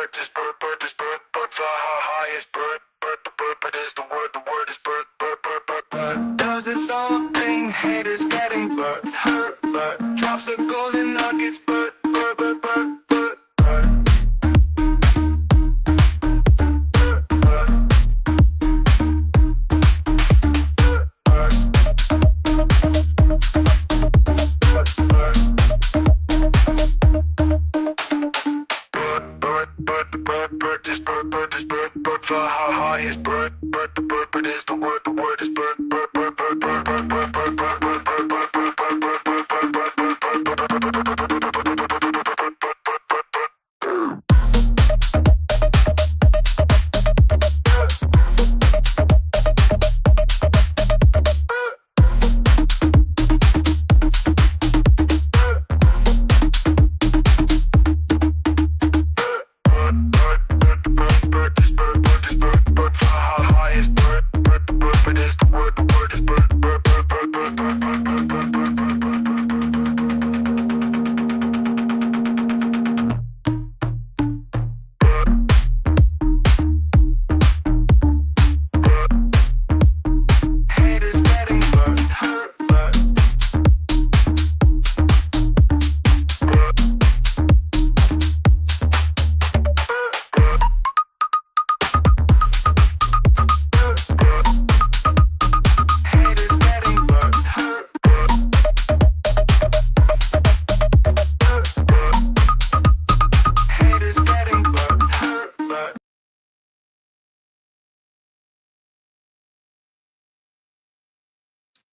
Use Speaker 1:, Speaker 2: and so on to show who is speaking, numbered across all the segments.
Speaker 1: Bert is Bert, Bert fly high is Bert, Bert is the word is Bert, Bert. Does its own thing, haters getting Bert hurt, Bert drops the golden nuggets, Bert. Bert fly high is Bert, Bert is the word is Bert,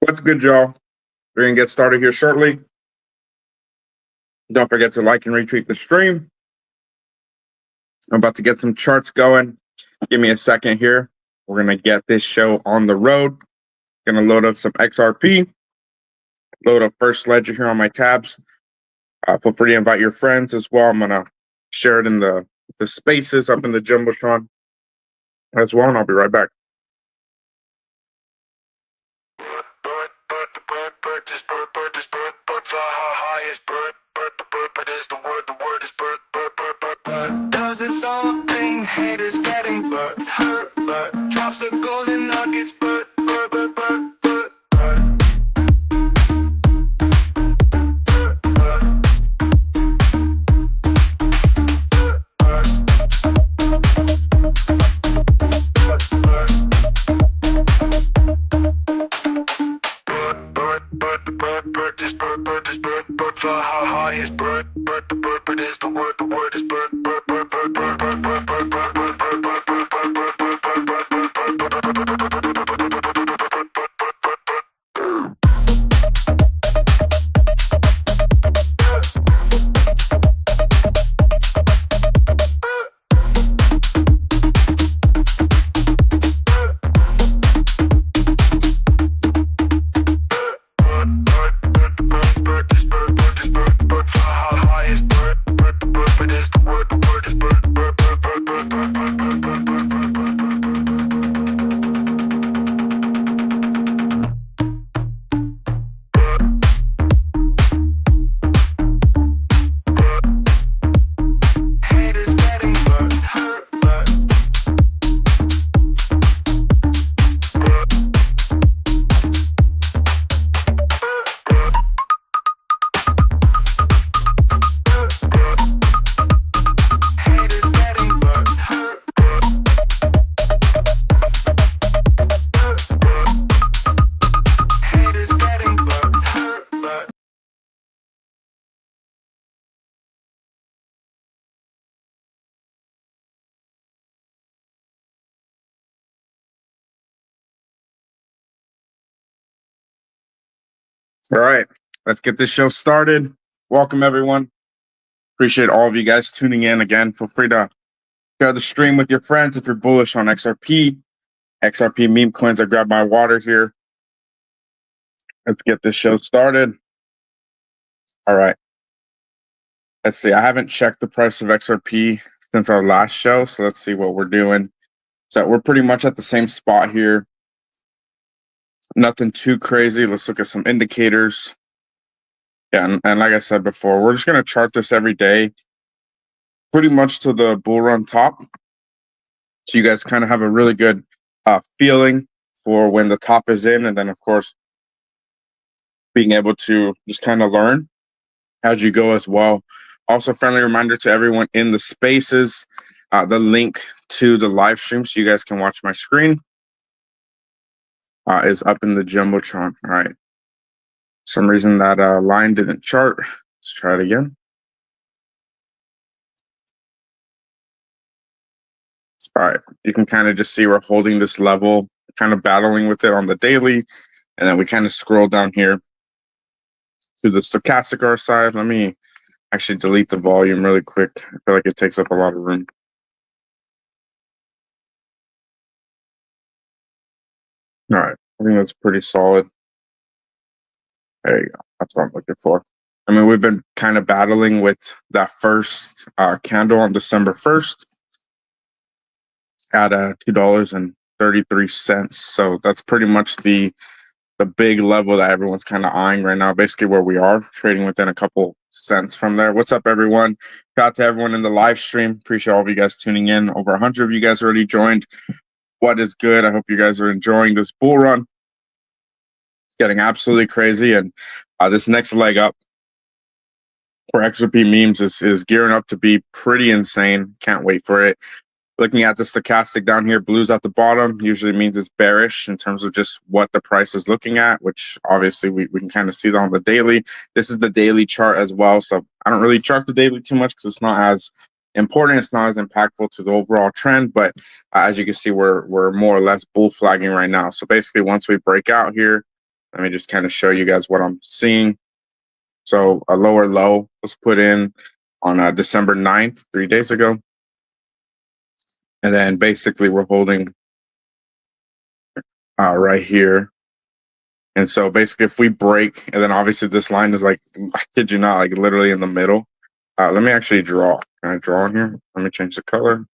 Speaker 2: What's good, y'all? We're going to get started here shortly. Don't forget to like and retweet the stream. I'm about to get some charts going. Give me a second here. We're going to get this show on the road. Going to load up some XRP. Load up First Ledger here on my tabs. Feel free to invite your friends as well. I'm going to share it in the spaces up in the Jumbotron as well, and I'll be right back.
Speaker 1: Bert is Bert, Bert fly high is Bert, Bert is the word is Bert. Does its own thing, haters getting Bert hurt, Bert drops the golden nuggets, Bert. Bert is Bert, Bert fly high is Bert, Bert is the word is Bert.
Speaker 2: All right, let's get this show started. Welcome, everyone. Appreciate all of you guys tuning in again. Feel free to share the stream with your friends if you're bullish on XRP. XRP meme coins. I grabbed my water here. Let's get this show started. All right. Let's see. I haven't checked the price of XRP since our last show, so let's see what we're doing. So we're pretty much at the same spot here. Nothing too crazy. Let's look at some indicators. Yeah, and like I said before, we're just going to chart this every day. pretty much to the bull run top. So you guys kind of have a really good feeling for when the top is in, and then of course being able to just kind of learn as you go as well. Also, friendly reminder to everyone in the spaces, the link to the live stream so you guys can watch my screen is up in the Jumbotron. All right. Some reason that line didn't chart. Let's try it again. All right. You can kind of just see we're holding this level, kind of battling with it on the daily. And then we kind of scroll down here to the stochastic R side. Let me actually delete the volume really quick. I feel like it takes up a lot of room. All right. I think that's pretty solid. There you go. That's what I'm looking for. I mean, we've been kind of battling with that first candle on December 1st at $2.33. So that's pretty much the big level that everyone's kind of eyeing right now, basically where we are trading within a couple cents from there. What's up, everyone? Shout out to everyone in the live stream. Appreciate all of you guys tuning in. Over 100 of you guys already joined. What is good? I hope you guys are enjoying this bull run. It's getting absolutely crazy. And this next leg up for XRP memes is gearing up to be pretty insane. Can't wait for it. Looking at the stochastic down here, blues at the bottom usually means it's bearish in terms of just what the price is looking at, which obviously we can kind of see that on the daily. This is the daily chart as well. So I don't really chart the daily too much because it's not as important. It's not as impactful to the overall trend. But as you can see, we're more or less bull flagging right now. So basically, once we break out here, let me just kind of show you guys what I'm seeing. So a lower low was put in on December 9th, 3 days ago. And then basically we're holding right here. And so basically if we break, and then obviously this line is like, I kid you not, like literally in the middle. Let me actually draw. Can I draw in here? Let me change the color.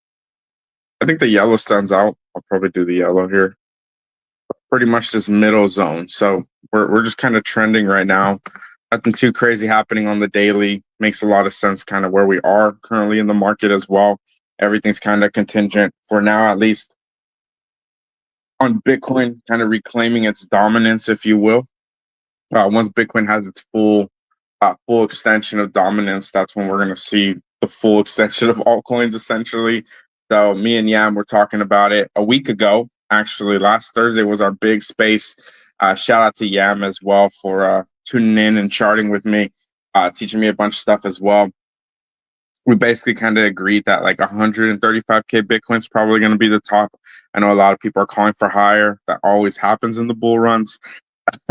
Speaker 2: I think the yellow stands out. I'll probably do the yellow here. Pretty much this middle zone. So we're just kind of trending right now. Nothing too crazy happening on the daily. Makes a lot of sense kind of where we are currently in the market as well. Everything's kind of contingent for now, at least on Bitcoin, kind of reclaiming its dominance, if you will. Once Bitcoin has its full extension of dominance, that's when we're going to see the full extension of altcoins, essentially. So me and Yam were talking about it a week ago. Actually, last Thursday was our big space. Shout out to Yam as well for tuning in and charting with me, teaching me a bunch of stuff as well. We basically kind of agreed that like 135K Bitcoin is probably going to be the top. I know a lot of people are calling for higher. That always happens in the bull runs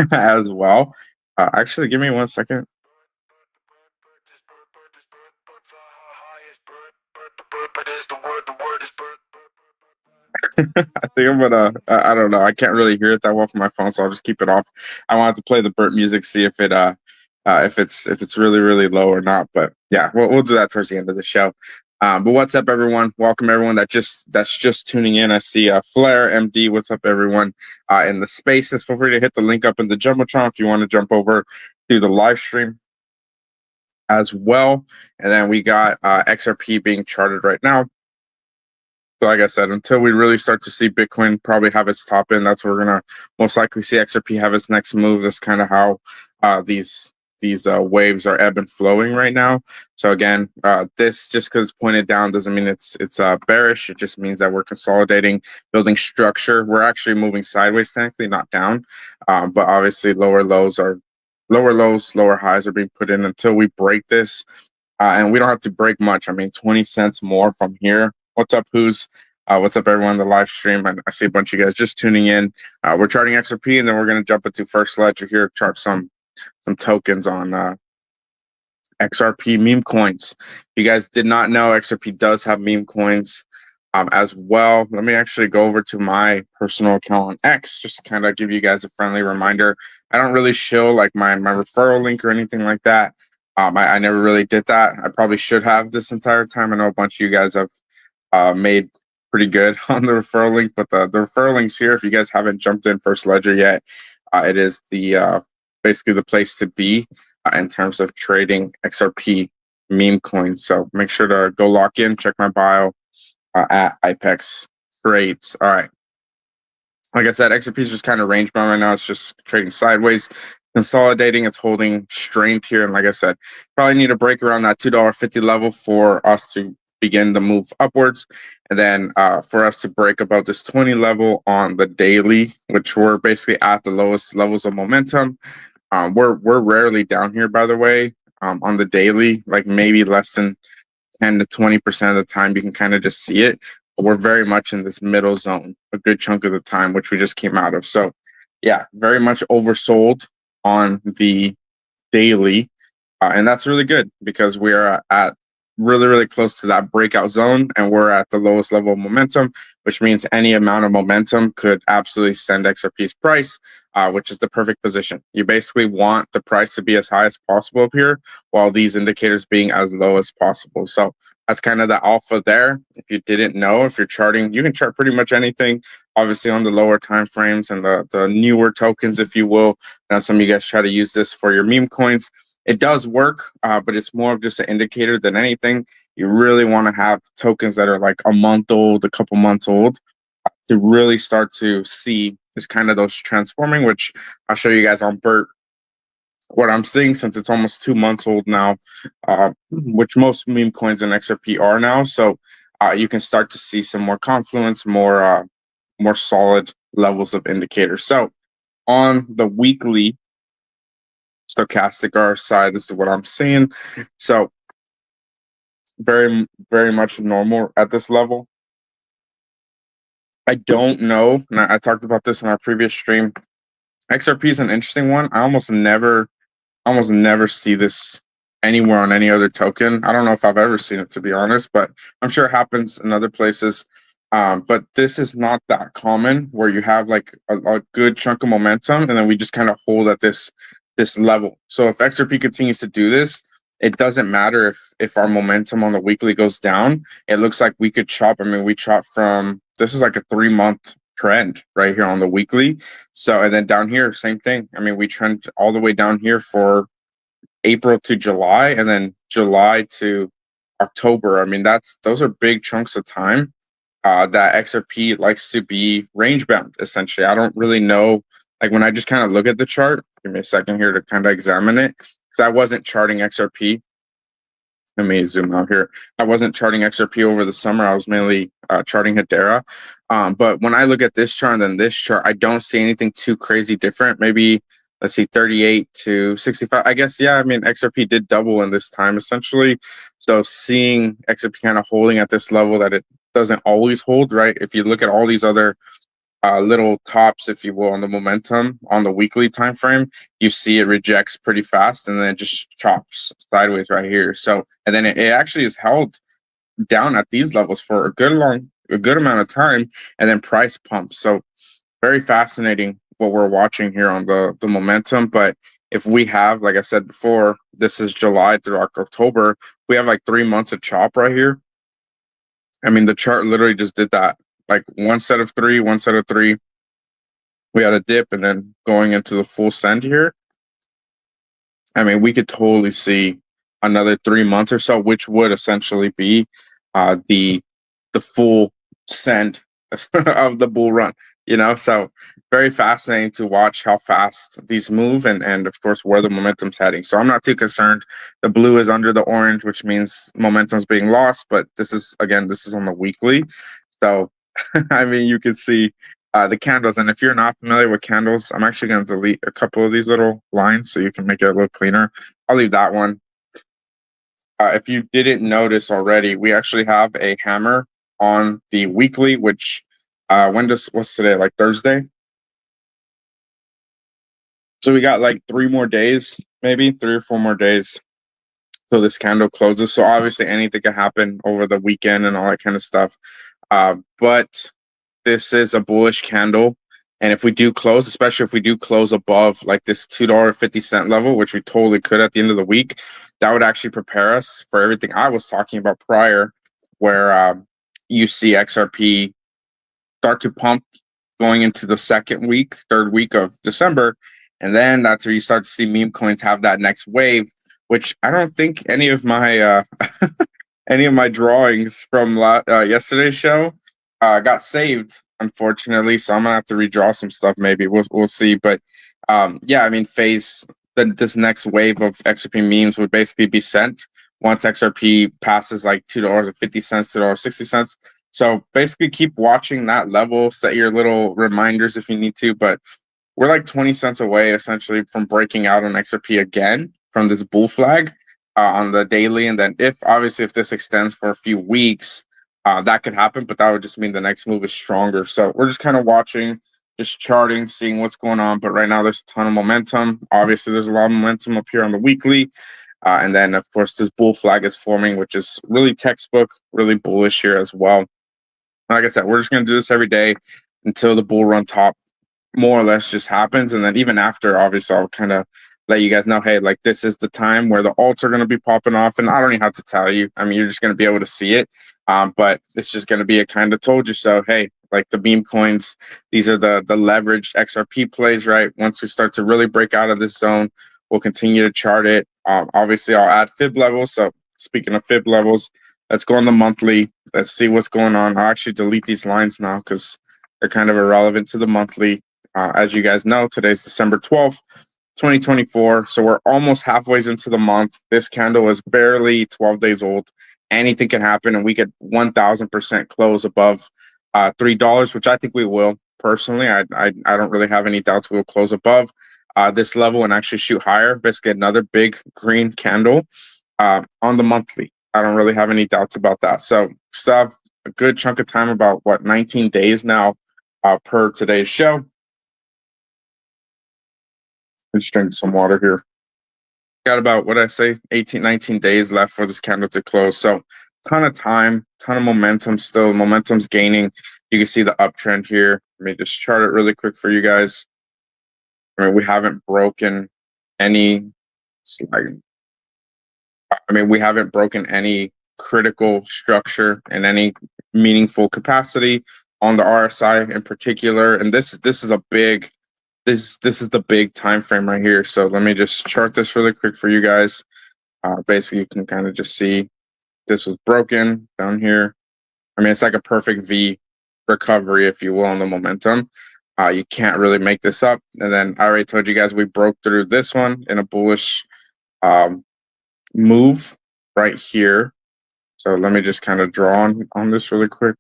Speaker 2: as well. Actually, give me 1 second. I think I'm gonna. I don't know. I can't really hear it that well from my phone, so I'll just keep it off. I wanted to play the Bert music, see if it's really low or not. But yeah, we'll do that towards the end of the show. But what's up, everyone? Welcome everyone that's just tuning in. I see Flair MD. What's up, everyone? In the spaces, feel free to hit the link up in the Jumbotron if you want to jump over to the live stream as well. And then we got XRP being charted right now. So like I said, until we really start to see Bitcoin probably have its top end, that's where we're gonna most likely see XRP have its next move. That's kind of how these waves are ebb and flowing right now. So again, this just because it's pointed down doesn't mean it's bearish. It just means that we're consolidating, building structure. We're actually moving sideways, technically, not down. But obviously, lower lows, lower highs are being put in until we break this. And we don't have to break much. I mean, 20 cents more from here. What's up, what's up, everyone in the live stream? I see a bunch of you guys just tuning in. We're charting XRP, and then we're going to jump into First Ledger here, chart some tokens on XRP meme coins. If you guys did not know, XRP does have meme coins as well. Let me actually go over to my personal account on X just to kind of give you guys a friendly reminder. I don't really show like my referral link or anything like that. I never really did that. I probably should have this entire time. I know a bunch of you guys have made pretty good on the referral link, but the referral links here, if you guys haven't jumped in First Ledger yet, it is the basically the place to be in terms of trading XRP meme coins. So make sure to go lock in, check my bio at Ipex Trades. All right. Like I said, XRP is just kind of range bound right now. It's just trading sideways, consolidating. It's holding strength here. And like I said, probably need a break around that $2.50 level for us to begin to move upwards. And then for us to break above this 20 level on the daily, which we're basically at the lowest levels of momentum. We're rarely down here, by the way, on the daily, like maybe less than 10 to 20% of the time you can kind of just see it. But we're very much in this middle zone a good chunk of the time, which we just came out of. So yeah, very much oversold on the daily. And that's really good because we are at really, really close to that breakout zone and we're at the lowest level of momentum, which means any amount of momentum could absolutely send XRP's price, which is the perfect position. You basically want the price to be as high as possible up here while these indicators being as low as possible. So that's kind of the alpha there. If you didn't know, if you're charting, you can chart pretty much anything, obviously on the lower time frames and the newer tokens, if you will. Now, some of you guys try to use this for your meme coins. It does work, but it's more of just an indicator than anything. You really want to have tokens that are like a month old, a couple months old, to really start to see is kind of those transforming, which I'll show you guys on Bert what I'm seeing since it's almost 2 months old now, which most meme coins and XRP are now. So you can start to see some more confluence, more solid levels of indicators. So on the weekly stochastic RSI, this is what I'm seeing. So very, very much normal at this level. I don't know, and I talked about this in our previous stream. XRP is an interesting one. I almost never see this anywhere on any other token. I don't know if I've ever seen it, to be honest, but I'm sure it happens in other places. But this is not that common where you have like a good chunk of momentum and then we just kind of hold at this level. So if XRP continues to do this, it doesn't matter if our momentum on the weekly goes down. It looks like we could chop. I mean, we chop from, this is like a 3-month trend right here on the weekly. So, and then down here, same thing. I mean, we trend all the way down here for April to July and then July to October. I mean, those are big chunks of time that XRP likes to be range bound, essentially. I don't really know, like when I just kind of look at the chart, give me a second here to kind of examine it, because I wasn't charting XRP. Let me zoom out here. I wasn't charting XRP over the summer. I was mainly charting Hbar. But when I look at this chart and then this chart, I don't see anything too crazy different. Maybe, let's see, 38 to 65. I guess, yeah, I mean, XRP did double in this time, essentially. So seeing XRP kind of holding at this level that it doesn't always hold, right? If you look at all these other little tops, if you will, on the momentum on the weekly time frame, you see it rejects pretty fast and then it just chops sideways right here. So, and then it actually is held down at these levels for a good amount of time, and then price pumps. So very fascinating what we're watching here on the momentum. But if we have, like I said before, this is July through October, we have like 3 months of chop right here. I mean, the chart literally just did that. Like one set of three. We had a dip and then going into the full send here. I mean, we could totally see another 3 months or so, which would essentially be the full send of the bull run, you know? So very fascinating to watch how fast these move and of course where the momentum's heading. So I'm not too concerned. The blue is under the orange, which means momentum's being lost, but this is on the weekly. So I mean, you can see the candles. And if you're not familiar with candles, I'm actually going to delete a couple of these little lines so you can make it a little cleaner. I'll leave that one. If you didn't notice already, we actually have a hammer on the weekly, which what's today? Like Thursday? So we got like 3 more days, maybe 3 or 4 more days till this candle closes. So obviously anything can happen over the weekend and all that kind of stuff. But this is a bullish candle. And if we do close, especially if we do close above like this $2.50 level, which we totally could at the end of the week, that would actually prepare us for everything I was talking about prior, where you see XRP start to pump going into the third week of December. And then that's where you start to see meme coins have that next wave, which I don't think any of my any of my drawings from yesterday's show got saved, unfortunately. So I'm gonna have to redraw some stuff. Maybe we'll see. But yeah, I mean, this next wave of XRP memes would basically be sent once XRP passes like $2.50, $2.60. So basically, keep watching that level. Set your little reminders if you need to. But we're like 20 cents away essentially from breaking out on XRP again from this bull flag on the daily. And then if this extends for a few weeks, that could happen, but that would just mean the next move is stronger. So we're just kind of watching, just charting, seeing what's going on. But right now there's a ton of momentum. Obviously there's a lot of momentum up here on the weekly. And then of course this bull flag is forming, which is really textbook, really bullish here as well. Like I said, we're just going to do this every day until the bull run top more or less just happens. And then even after, obviously, I'll kind of let you guys know, hey, like this is the time where the alts are going to be popping off. And I don't even have to tell you. I mean, you're just going to be able to see it. But it's just going to be a kind of told you so. Hey, like the meme coins, these are the leveraged XRP plays, right? Once we start to really break out of this zone, we'll continue to chart it. Obviously, I'll add fib levels. So speaking of fib levels, let's go on the monthly. Let's see what's going on. I'll actually delete these lines now because they're kind of irrelevant to the monthly. As you guys know, today's December 12th, 2024. So we're almost halfway into the month. This candle is barely 12 days old. Anything can happen, and we could 1,000% close above $3, which I think we will. Personally, I don't really have any doubts we'll close above this level and actually shoot higher. Basically, another big green candle on the monthly. I don't really have any doubts about that. So still have a good chunk of time, about 19 days now per today's show. Just drink some water here. Got about, 18, 19 days left for this candle to close. So ton of time, ton of momentum still. Momentum's gaining. You can see the uptrend here. Let me just chart it really quick for you guys. I mean, we haven't broken any, we haven't broken any critical structure in any meaningful capacity on the RSI in particular. And this is a big, this is the big time frame right here. So let me just chart this really quick for you guys. Basically, you can kind of just see this was broken down here. I mean, it's like a perfect V recovery, if you will, on the momentum. You can't really make this up. And then I already told you guys we broke through this one in a bullish move right here. So let me just kind of draw on this really quick.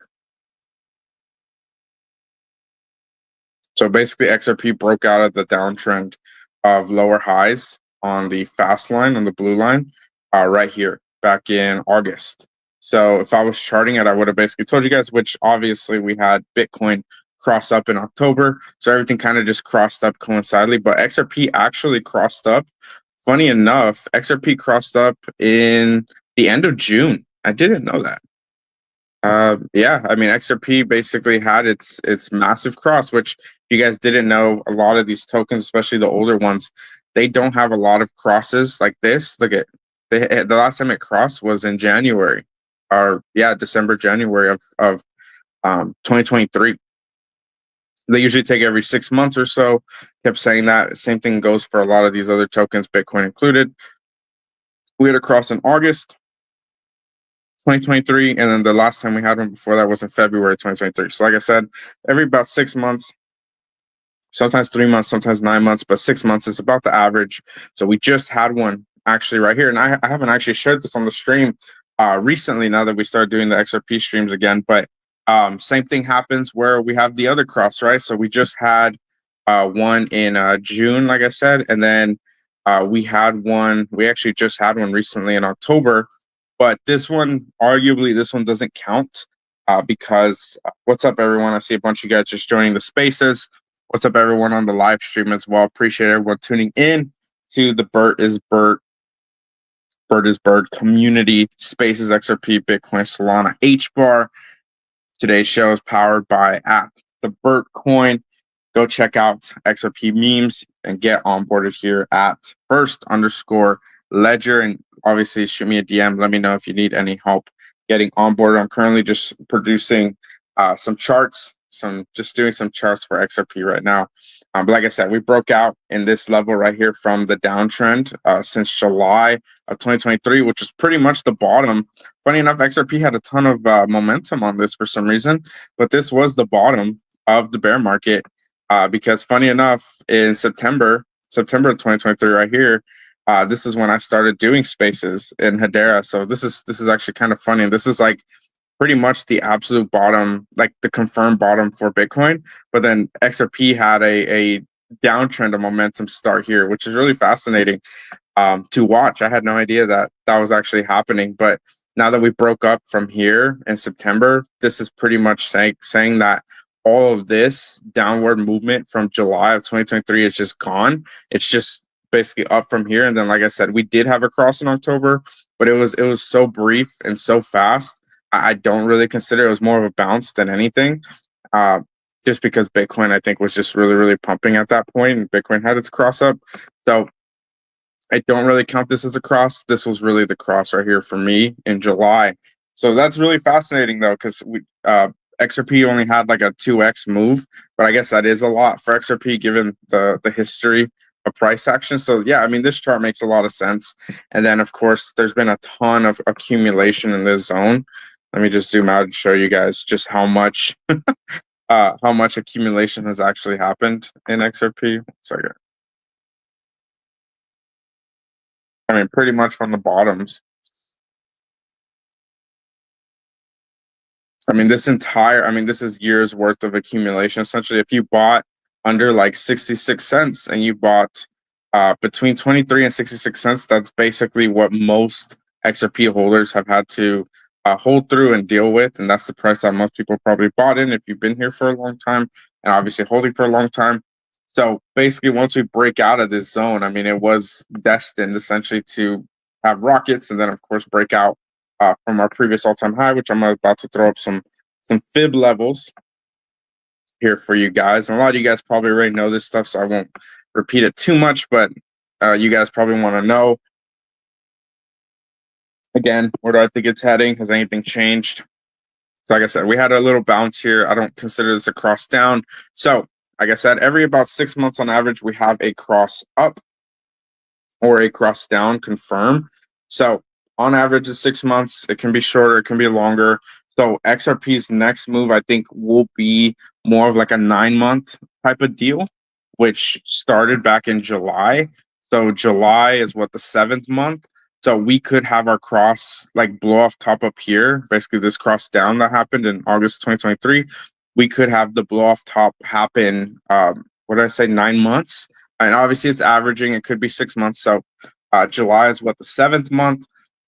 Speaker 2: So basically, XRP broke out of the downtrend of lower highs on the fast line, on the blue line, right here back in August. So if I was charting it, I would have basically told you guys, which obviously we had Bitcoin cross up in October. So everything kind of just crossed up coincidentally, but XRP actually crossed up. Funny enough, XRP crossed up in the end of June. I didn't know that. Yeah, I mean, XRP basically had its massive cross, which you guys didn't know. A lot of these tokens, especially the older ones, they don't have a lot of crosses like this. Look at the last time it crossed was in January, or December, January of 2023. They usually take every 6 months or so. Kept saying that. Same thing goes for a lot of these other tokens, Bitcoin included. We had a cross in August 2023, and then the last time we had one before that was in February 2023. So like I said, every about 6 months, sometimes 3 months, sometimes 9 months, but 6 months is about the average. So we just had one actually right here, and I haven't actually shared this on the stream recently, now that we started doing the XRP streams again, but same thing happens where we have the other cross, right? So we just had one in June, like I said, and then we actually just had one recently in October. But this one, arguably, this one doesn't count because what's up, everyone? I see a bunch of you guys just joining the spaces. What's up, everyone on the live stream as well? Appreciate everyone tuning in to the Bert is Bert community spaces, XRP, Bitcoin, Solana, Hbar. Today's show is powered by the Bert coin. Go check out XRP memes and get onboarded here at @first_ledger. And obviously, shoot me a DM. Let me know if you need any help getting onboarded. I'm currently just producing some charts just doing some charts for XRP right now. But like I said, we broke out in this level right here from the downtrend since July of 2023, which is pretty much the bottom. Funny enough, XRP had a ton of momentum on this for some reason, but this was the bottom of the bear market because funny enough, in September of 2023 right here, this is when I started doing spaces in Hbar. So this is actually kind of funny. This is like pretty much the absolute bottom, like the confirmed bottom for Bitcoin. But then XRP had a downtrend of momentum start here, which is really fascinating to watch. I had no idea that that was actually happening. But now that we broke up from here in September, this is pretty much saying that all of this downward movement from July of 2023 is just gone. It's just basically up from here. And then, like I said, we did have a cross in October, but it was so brief and so fast. I don't really consider it was more of a bounce than anything. Just because Bitcoin, I think, was just really, really pumping at that point, and Bitcoin had its cross up. So I don't really count this as a cross. This was really the cross right here for me in July. So that's really fascinating though, because we XRP only had like a 2x move, but I guess that is a lot for XRP given the history of price action. So yeah, I mean this chart makes a lot of sense. And then of course there's been a ton of accumulation in this zone. Let me just zoom out and show you guys just how much accumulation has actually happened in XRP. 1 second. I mean, pretty much from the bottoms. I mean, this is years worth of accumulation. Essentially, if you bought under like 66 cents and you bought between 23 and 66 cents, that's basically what most XRP holders have had to hold through and deal with. And that's the price that most people probably bought in if you've been here for a long time and obviously holding for a long time. So basically, once we break out of this zone, I mean, it was destined essentially to have rockets and then, of course, break out from our previous all-time high, which I'm about to throw up some fib levels here for you guys. And a lot of you guys probably already know this stuff, so I won't repeat it too much, but you guys probably want to know, again, where do I think it's heading? Has anything changed? So like I said, we had a little bounce here. I don't consider this a cross down. So like I said, every about 6 months on average, we have a cross up or a cross down confirm. So on average, it's 6 months. It can be shorter, it can be longer. So XRP's next move, I think, will be more of like a 9-month type of deal, which started back in July. So July is what, the 7th month. So we could have our cross like blow off top up here. Basically, this cross down that happened in August 2023. We could have the blow off top happen. What did I say? 9 months. And obviously, it's averaging. It could be 6 months. So July is what, the 7th month.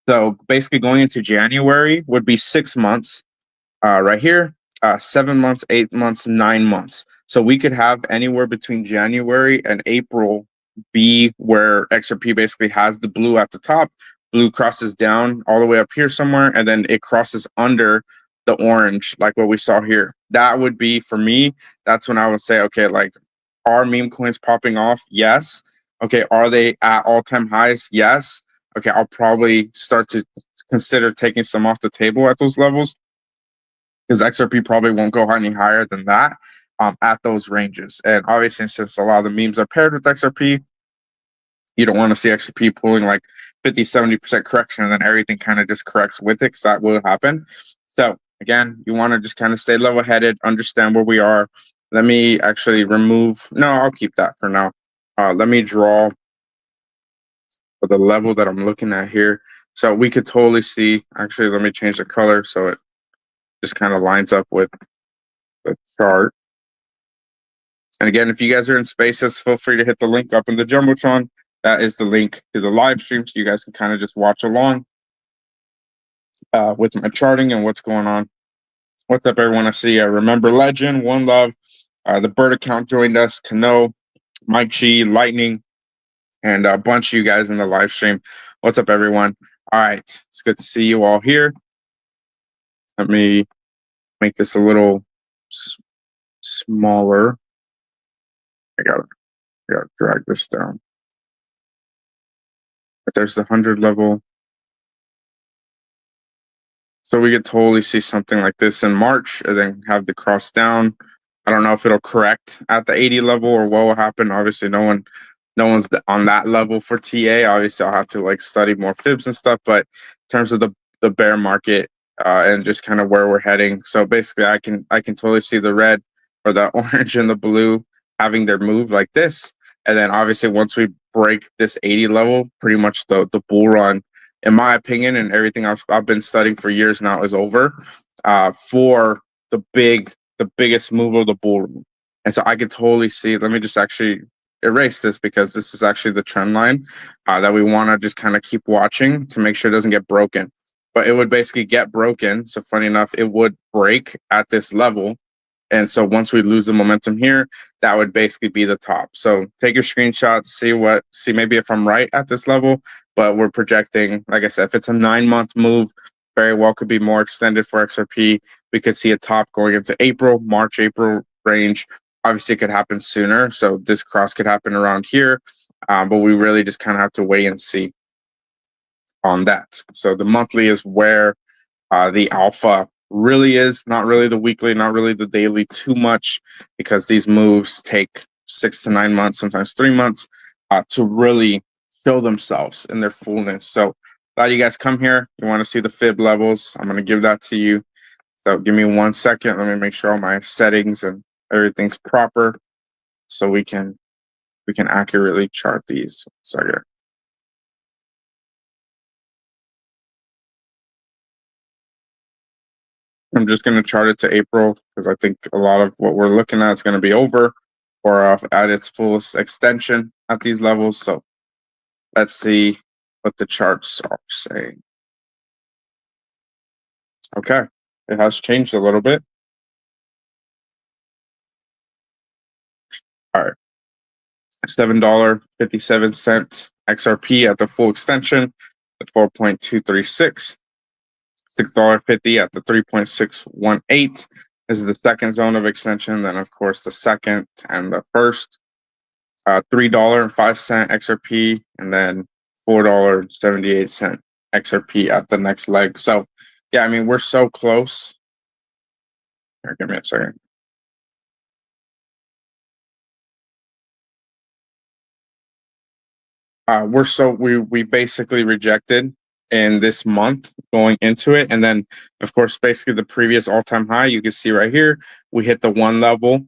Speaker 2: So basically, going into January would be 6 months right here. 7 months, 8 months, 9 months. So we could have anywhere between January and April be where XRP basically has the blue at the top. Blue crosses down all the way up here somewhere, and then it crosses under the orange, like what we saw here. That would be, for me, that's when I would say, okay, like, are meme coins popping off? Yes. Okay, are they at all-time highs? Yes. Okay, I'll probably start to consider taking some off the table at those levels, because XRP probably won't go any higher than that at those ranges. And obviously, since a lot of the memes are paired with XRP, you don't want to see XRP pulling like 50-70% correction and then everything kind of just corrects with it, because that will happen. So again, you want to just kind of stay level-headed, understand where we are. Let me actually remove, no, I'll keep that for now. Let me draw for the level that I'm looking at here. So we could totally see, actually, let me change the color so it just kind of lines up with the chart. And again, if you guys are in spaces, feel free to hit the link up in the Jumbotron. That is the link to the live stream, so you guys can kind of just watch along with my charting and what's going on. What's up, everyone? I see Remember Legend, One Love, the Bert account joined us, Kano, Mike G, Lightning, and a bunch of you guys in the live stream. What's up, everyone? All right, it's good to see you all here. Let me make this a little smaller. I gotta drag this down. But there's the 100 level. So we could totally see something like this in March and then have the cross down. I don't know if it'll correct at the 80 level or what will happen. Obviously, no one's on that level for TA. Obviously, I'll have to like study more fibs and stuff. But in terms of the bear market and just kind of where we're heading, so basically, I can totally see the red or the orange and the blue having their move like this, and then obviously once we break this 80 level, pretty much the bull run, in my opinion, and everything I've been studying for years now is over for the biggest move of the bull run. And so I could totally see. Let me just actually erase this because this is actually the trend line that we want to just kind of keep watching to make sure it doesn't get broken. But it would basically get broken. So funny enough, it would break at this level. And so once we lose the momentum here, that would basically be the top. So take your screenshots, see maybe if I'm right at this level, but we're projecting, like I said, if it's a 9-month move, very well could be more extended for XRP. We could see a top going into April, March, April range. Obviously, it could happen sooner. So this cross could happen around here. But we really just kind of have to wait and see on that. So the monthly is where the alpha really is, not really the weekly, not really the daily too much, because these moves take 6 to 9 months, sometimes 3 months to really show themselves in their fullness. So glad you guys come here. You want to see the fib levels. I'm going to give that to you. So give me 1 second. Let me make sure all my settings and everything's proper so we can accurately chart these. 1 second. I'm just going to chart it to April because I think a lot of what we're looking at is going to be over or at its fullest extension at these levels. So let's see what the charts are saying. Okay, it has changed a little bit. All right, $7.57 XRP at the full extension at 4.236. $6.50 at the 3.618. This is the second zone of extension. Then, of course, the second and the first. $3.05 XRP, and then $4.78 XRP at the next leg. So, yeah, I mean, we're so close. Here, give me a second. We basically rejected in this month going into it, and then of course basically the previous all-time high you can see right here, we hit the one level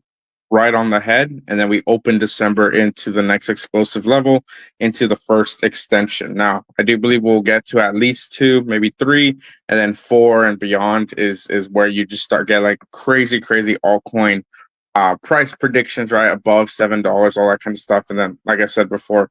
Speaker 2: right on the head, and then we opened December into the next explosive level, into the first extension. Now I do believe we'll get to at least 2, maybe 3, and then 4 and beyond is where you just start getting like crazy altcoin price predictions, right, above $7, all that kind of stuff. And then like I said before,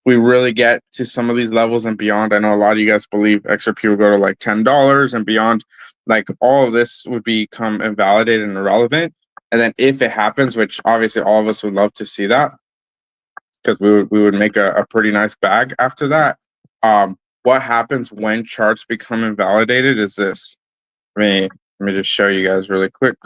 Speaker 2: we really get to some of these levels and beyond, I know a lot of you guys believe XRP will go to like $10 and beyond. Like all of this would become invalidated and irrelevant. And then if it happens, which obviously all of us would love to see that, because we would make a pretty nice bag after that. What happens when charts become invalidated is this. Let me just show you guys really quick.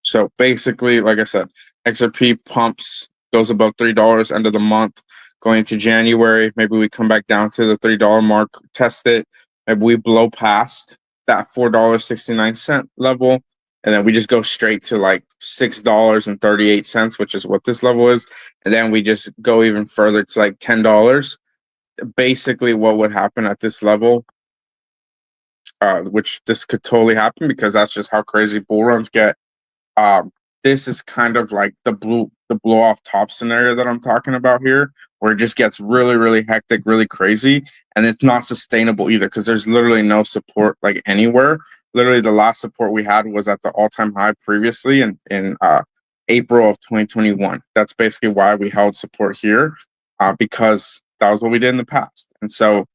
Speaker 2: So basically, like I said, XRP pumps, goes above $3 end of the month, going into January. Maybe we come back down to the $3 mark, test it. Maybe we blow past that $4.69 level, and then we just go straight to like $6.38, which is what this level is. And then we just go even further to like $10. Basically, what would happen at this level, which this could totally happen because that's just how crazy bull runs get. Um, this is kind of like the blow off top scenario that I'm talking about here, where it just gets really hectic, really crazy, and it's not sustainable either because there's literally no support like anywhere. Literally, the last support we had was at the all-time high previously in April of 2021. That's basically why we held support here, because that was what we did in the past. And so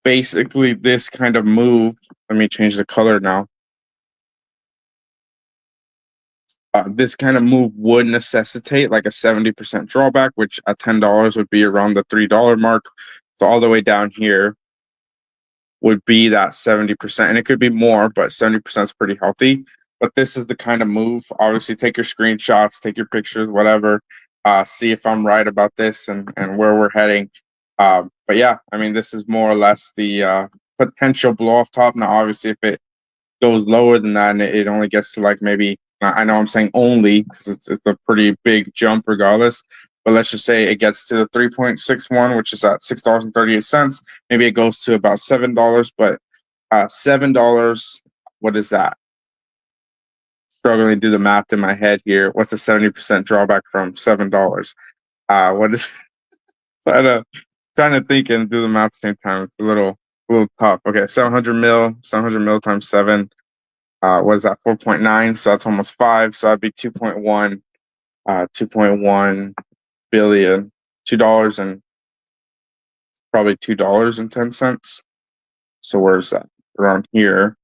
Speaker 2: basically, this kind of move. Let me change the color now. This kind of move would necessitate like a 70% drawback, which at $10 would be around the $3 mark. So all the way down here would be that 70%, and it could be more, but 70% is pretty healthy. But this is the kind of move. Obviously, take your screenshots, take your pictures, whatever. See if I'm right about this and where we're heading. But yeah, I mean, this is more or less the potential blow off top. Now, obviously, if it goes lower than that and it only gets to like maybe, I know I'm saying only because it's a pretty big jump regardless. But let's just say it gets to the 3.61, which is at $6.38. Maybe it goes to about $7, but $7, what is that? Struggling to do the math in my head here. What's a 70% drawback from $7? What is trying to think and do the math at the same time. It's a little tough. Okay, 700 mil times seven. What is that? 4.9. So that's almost five. So that'd be 2.1, 2.1 billion, $2 and probably $2.10. So where's that? Around here.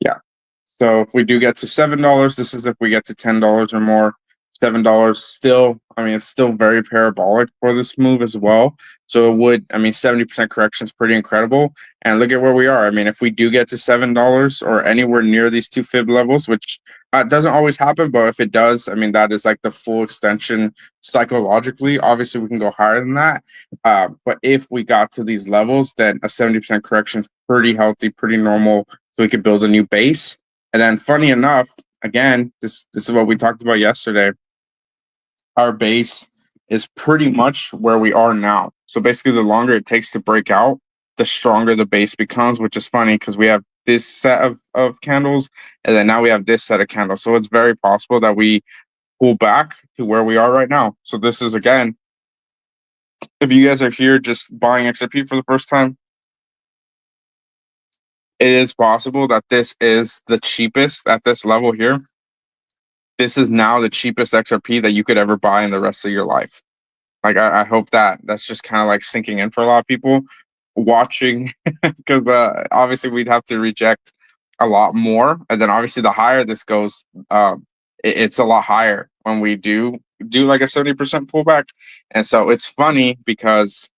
Speaker 2: Yeah. So if we do get to $7, this is if we get to $10 or more. $7 still, I mean, it's still very parabolic for this move as well. So it would, I mean, 70% correction is pretty incredible. And look at where we are. I mean, if we do get to $7 or anywhere near these two fib levels, which doesn't always happen, but if it does, I mean, that is like the full extension psychologically. Obviously, we can go higher than that. But if we got to these levels, then a 70% correction is pretty healthy, pretty normal. So we could build a new base. And then, funny enough, again, this is what we talked about yesterday. Our base is pretty much where we are now. So basically, the longer it takes to break out, the stronger the base becomes, which is funny because we have this set of candles, and then now we have this set of candles. So it's very possible that we pull back to where we are right now. So this is, again, if you guys are here just buying XRP for the first time, it is possible that this is the cheapest at this level here. This is now the cheapest XRP that you could ever buy in the rest of your life. Like, I hope that's just kind of like sinking in for a lot of people watching, because obviously we'd have to reject a lot more, and then obviously the higher this goes, it's a lot higher when we do like a 70% pullback. And so it's funny because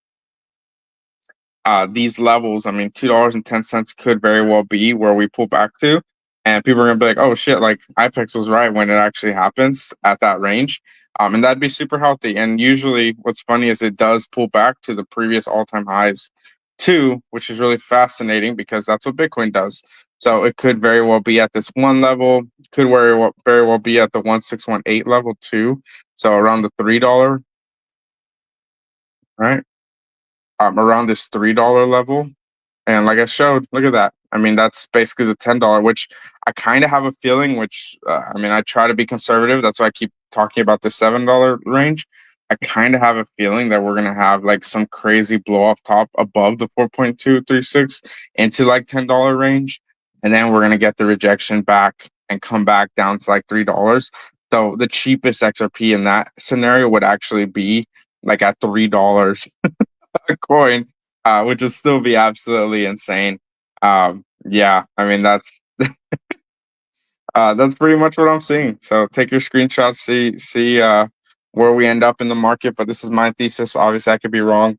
Speaker 2: these levels, I mean, $2.10 could very well be where we pull back to. And people are gonna be like, oh shit, like IPEX was right when it actually happens at that range. And that'd be super healthy. And usually what's funny is it does pull back to the previous all-time highs too, which is really fascinating because that's what Bitcoin does. So it could very well be at this one level, could very well be at the 1618 level too. So around the $3, right? Around this $3 level. And like I showed, look at that. I mean, that's basically the $10, which I kind of have a feeling, which, I mean, I try to be conservative. That's why I keep talking about the $7 range. I kind of have a feeling that we're going to have like some crazy blow off top above the 4.236 into like $10 range. And then we're going to get the rejection back and come back down to like $3. So the cheapest XRP in that scenario would actually be like at $3 a coin, which would still be absolutely insane. Yeah, I mean that's pretty much what I'm seeing. So take your screenshots, see where we end up in the market. But this is my thesis. Obviously, I could be wrong.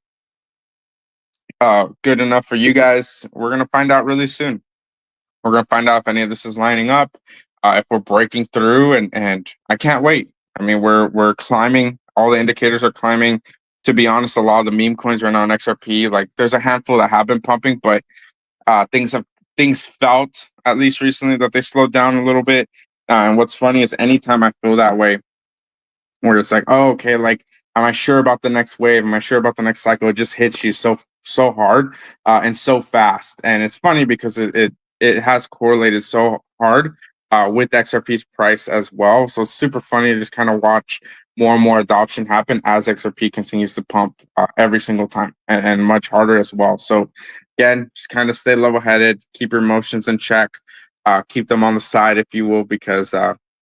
Speaker 2: Good enough for you guys. We're gonna find out really soon. We're gonna find out if any of this is lining up, if we're breaking through, and I can't wait. I mean, we're climbing. All the indicators are climbing. To be honest, a lot of the meme coins right now on XRP, like there's a handful that have been pumping, but things felt at least recently that they slowed down a little bit. And what's funny is anytime I feel that way, where it's like, oh, okay, like, am I sure about the next wave? Am I sure about the next cycle? It just hits you so hard and so fast. And it's funny because it has correlated so hard with XRP's price as well. So it's super funny to just kind of watch more and more adoption happen as XRP continues to pump every single time, and much harder as well. So again, just kind of stay level headed, keep your emotions in check, keep them on the side, if you will, because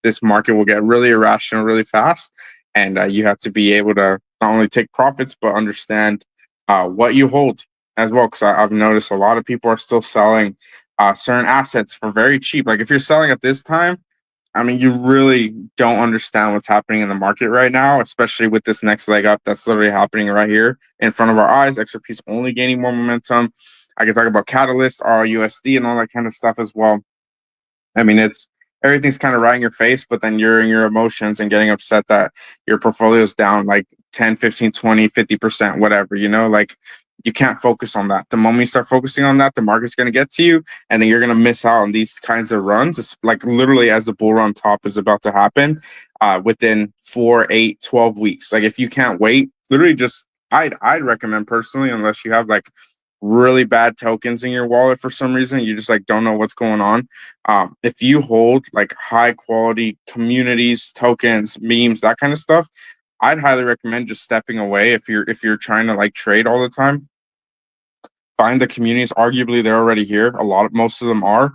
Speaker 2: this market will get really irrational really fast. And you have to be able to not only take profits, but understand what you hold as well. Because I've noticed a lot of people are still selling certain assets for very cheap. Like if you're selling at this time, I mean, you really don't understand what's happening in the market right now, especially with this next leg up that's literally happening right here in front of our eyes. XRP is only gaining more momentum. I can talk about Catalyst, RUSD, and all that kind of stuff as well. I mean, everything's kind of right in your face, but then you're in your emotions and getting upset that your portfolio is down like 10, 15, 20, 50%, whatever, like you can't focus on that. The moment you start focusing on that, the market's going to get to you, and then you're going to miss out on these kinds of runs. It's like literally as the bull run top is about to happen within 4, 8, 12 weeks. Like if you can't wait, literally just I'd recommend personally, unless you have like really bad tokens in your wallet for some reason, you just like don't know what's going on. If you hold like high quality communities, tokens, memes, that kind of stuff, I'd highly recommend just stepping away if you're trying to like trade all the time. Find the communities. Arguably, they're already here. Most of them are.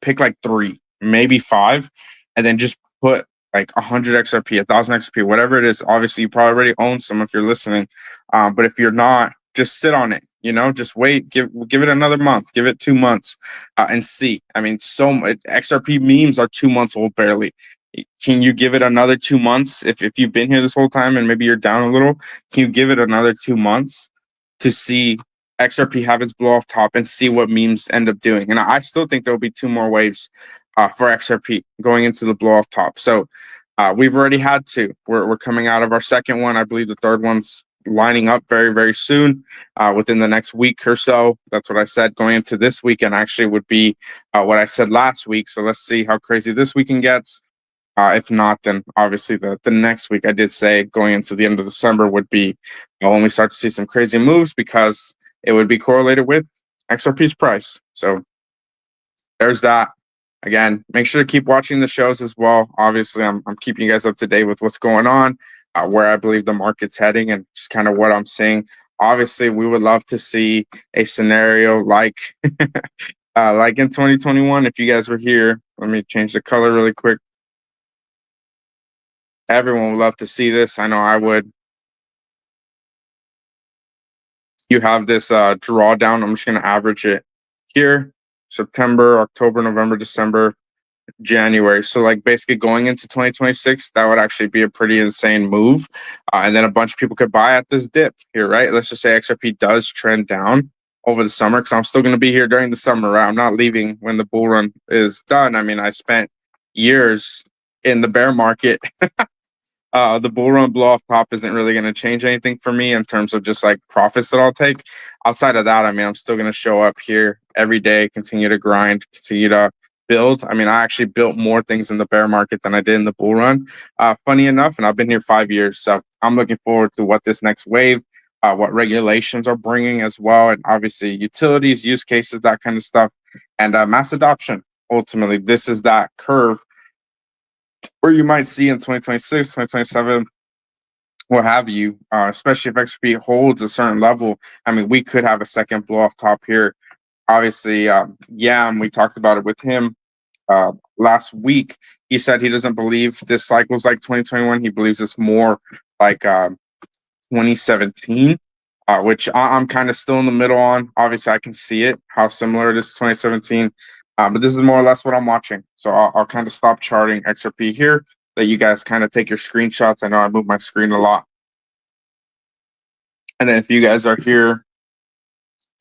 Speaker 2: Pick like 3, maybe 5, and then just put like 100 XRP, 1,000 XRP, whatever it is. Obviously, you probably already own some if you're listening, but if you're not, just sit on it. Just wait. Give it another month. Give it 2 months, and see. I mean, XRP memes are 2 months old barely. Can you give it another 2 months if you've been here this whole time and maybe you're down a little? Can you give it another 2 months to see XRP have its blow off top and see what memes end up doing? And I still think there'll be 2 more waves for XRP going into the blow off top. So we've already had 2. We're coming out of our second one. I believe the third one's lining up very, very soon, within the next week or so. That's what I said. Going into this weekend actually would be what I said last week. So let's see how crazy this weekend gets. If not, then obviously the next week, I did say going into the end of December would be when we start to see some crazy moves, because it would be correlated with XRP's price. So there's that. Again, make sure to keep watching the shows as well. Obviously, I'm keeping you guys up to date with what's going on, where I believe the market's heading, and just kind of what I'm seeing. Obviously, we would love to see a scenario like like in 2021. If you guys were here, let me change the color really quick. Everyone would love to see this. I know I would. You have this drawdown. I'm just going to average it here. September, October, November, December, January. So like basically going into 2026, that would actually be a pretty insane move. And then a bunch of people could buy at this dip here, right? Let's just say XRP does trend down over the summer, because I'm still going to be here during the summer, right? I'm not leaving when the bull run is done. I mean, I spent years in the bear market. The bull run blow off top isn't really going to change anything for me in terms of just like profits that I'll take. Outside of that, I mean, I'm still going to show up here every day, continue to grind, continue to build. I mean, I actually built more things in the bear market than I did in the bull run. Funny enough, and I've been here 5 years, so I'm looking forward to what this next wave, what regulations are bringing as well, and obviously utilities, use cases, that kind of stuff, and mass adoption. Ultimately, this is that curve where you might see in 2026, 2027, what have you, especially if XP holds a certain level. I mean, we could have a second blow off top here. Obviously, Yam, we talked about it with him last week. He said he doesn't believe this cycle's like 2021. He believes it's more like 2017, which I'm kind of still in the middle on. Obviously, I can see it, how similar it is to 2017. But this is more or less what I'm watching. So I'll kind of stop charting XRP here, that you guys kind of take your screenshots. I know I move my screen a lot. And then if you guys are here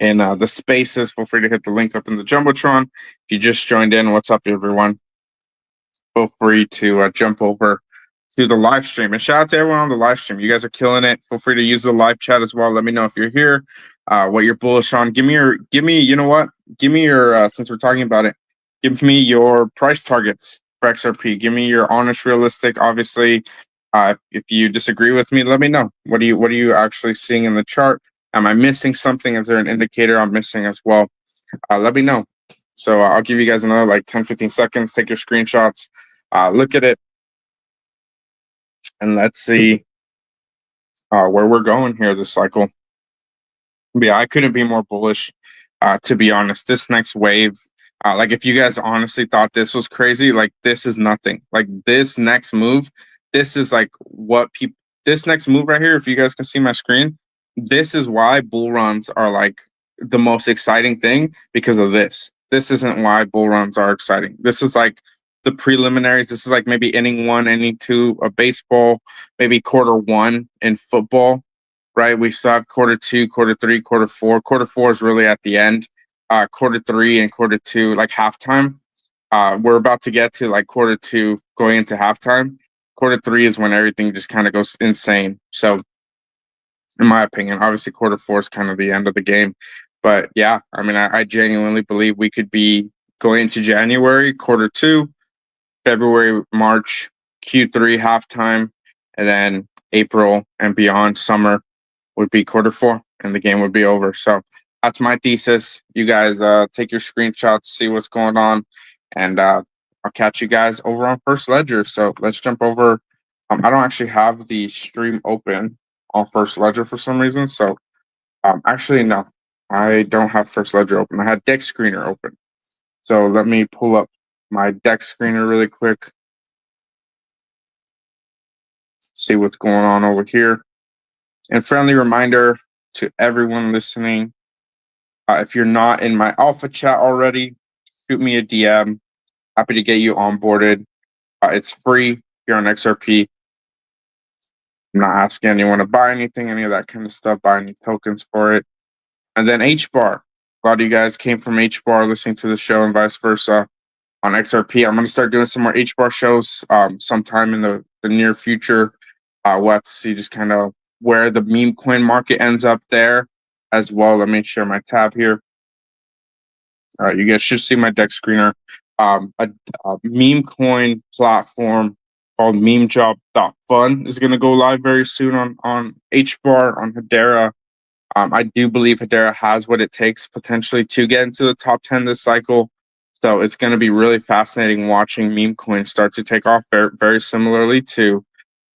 Speaker 2: in the spaces, feel free to hit the link up in the Jumbotron. If you just joined in, what's up, everyone? Feel free to jump over to the live stream, and shout out to everyone on the live stream. You guys are killing it. Feel free to use the live chat as well. Let me know if you're here, what you're bullish on. Give me, you know what? Give me your, since we're talking about it, give me your price targets for XRP. Give me your honest, realistic. Obviously, if you disagree with me, let me know. What are you actually seeing in the chart? Am I missing something? Is there an indicator I'm missing as well? Let me know. So I'll give you guys another like 10, 15 seconds. Take your screenshots, look at it, and let's see where we're going here this cycle. Yeah, I couldn't be more bullish, to be honest. This next wave, like if you guys honestly thought this was crazy, like this is nothing. Like this next move, this is like what people, this next move right here, if you guys can see my screen, this is why bull runs are like the most exciting thing, because of this. This isn't why bull runs are exciting. This is like the preliminaries. This is like maybe inning 1, inning 2 of baseball, maybe quarter 1 in football, right? We still have quarter 2, quarter 3, quarter 4. Quarter 4 is really at the end. Quarter 3 and quarter 2, like halftime. We're about to get to like quarter 2 going into halftime. Quarter 3 is when everything just kind of goes insane. So, in my opinion, obviously Quarter 4 is kind of the end of the game. But yeah, I mean, I genuinely believe we could be going into January, Quarter 2, February, March, Q3 halftime, and then April and beyond summer would be Quarter 4, and the game would be over. So that's my thesis. You guys take your screenshots, see what's going on, and I'll catch you guys over on First Ledger. So let's jump over. I don't actually have the stream open on First Ledger for some reason. So actually, no, I don't have First Ledger open. I had Deck Screener open. So let me pull up my Deck Screener really quick. See what's going on over here. And friendly reminder to everyone listening, if you're not in my alpha chat already, shoot me a DM. Happy to get you onboarded. It's free here on XRP. I'm not asking anyone to buy anything, any of that kind of stuff, buy any tokens for it. And then Hbar. A lot of you guys came from Hbar listening to the show and vice versa on XRP. I'm going to start doing some more Hbar shows sometime in the near future. We'll have to see just kind of where the meme coin market ends up there as well. Let me share my tab here. All right, you guys should see my deck screener. A meme coin platform called memejob.fun is going to go live very soon on Hbar, on Hedera. I do believe Hedera has what it takes potentially to get into the top 10 this cycle. So it's going to be really fascinating watching meme coins start to take off very, very similarly to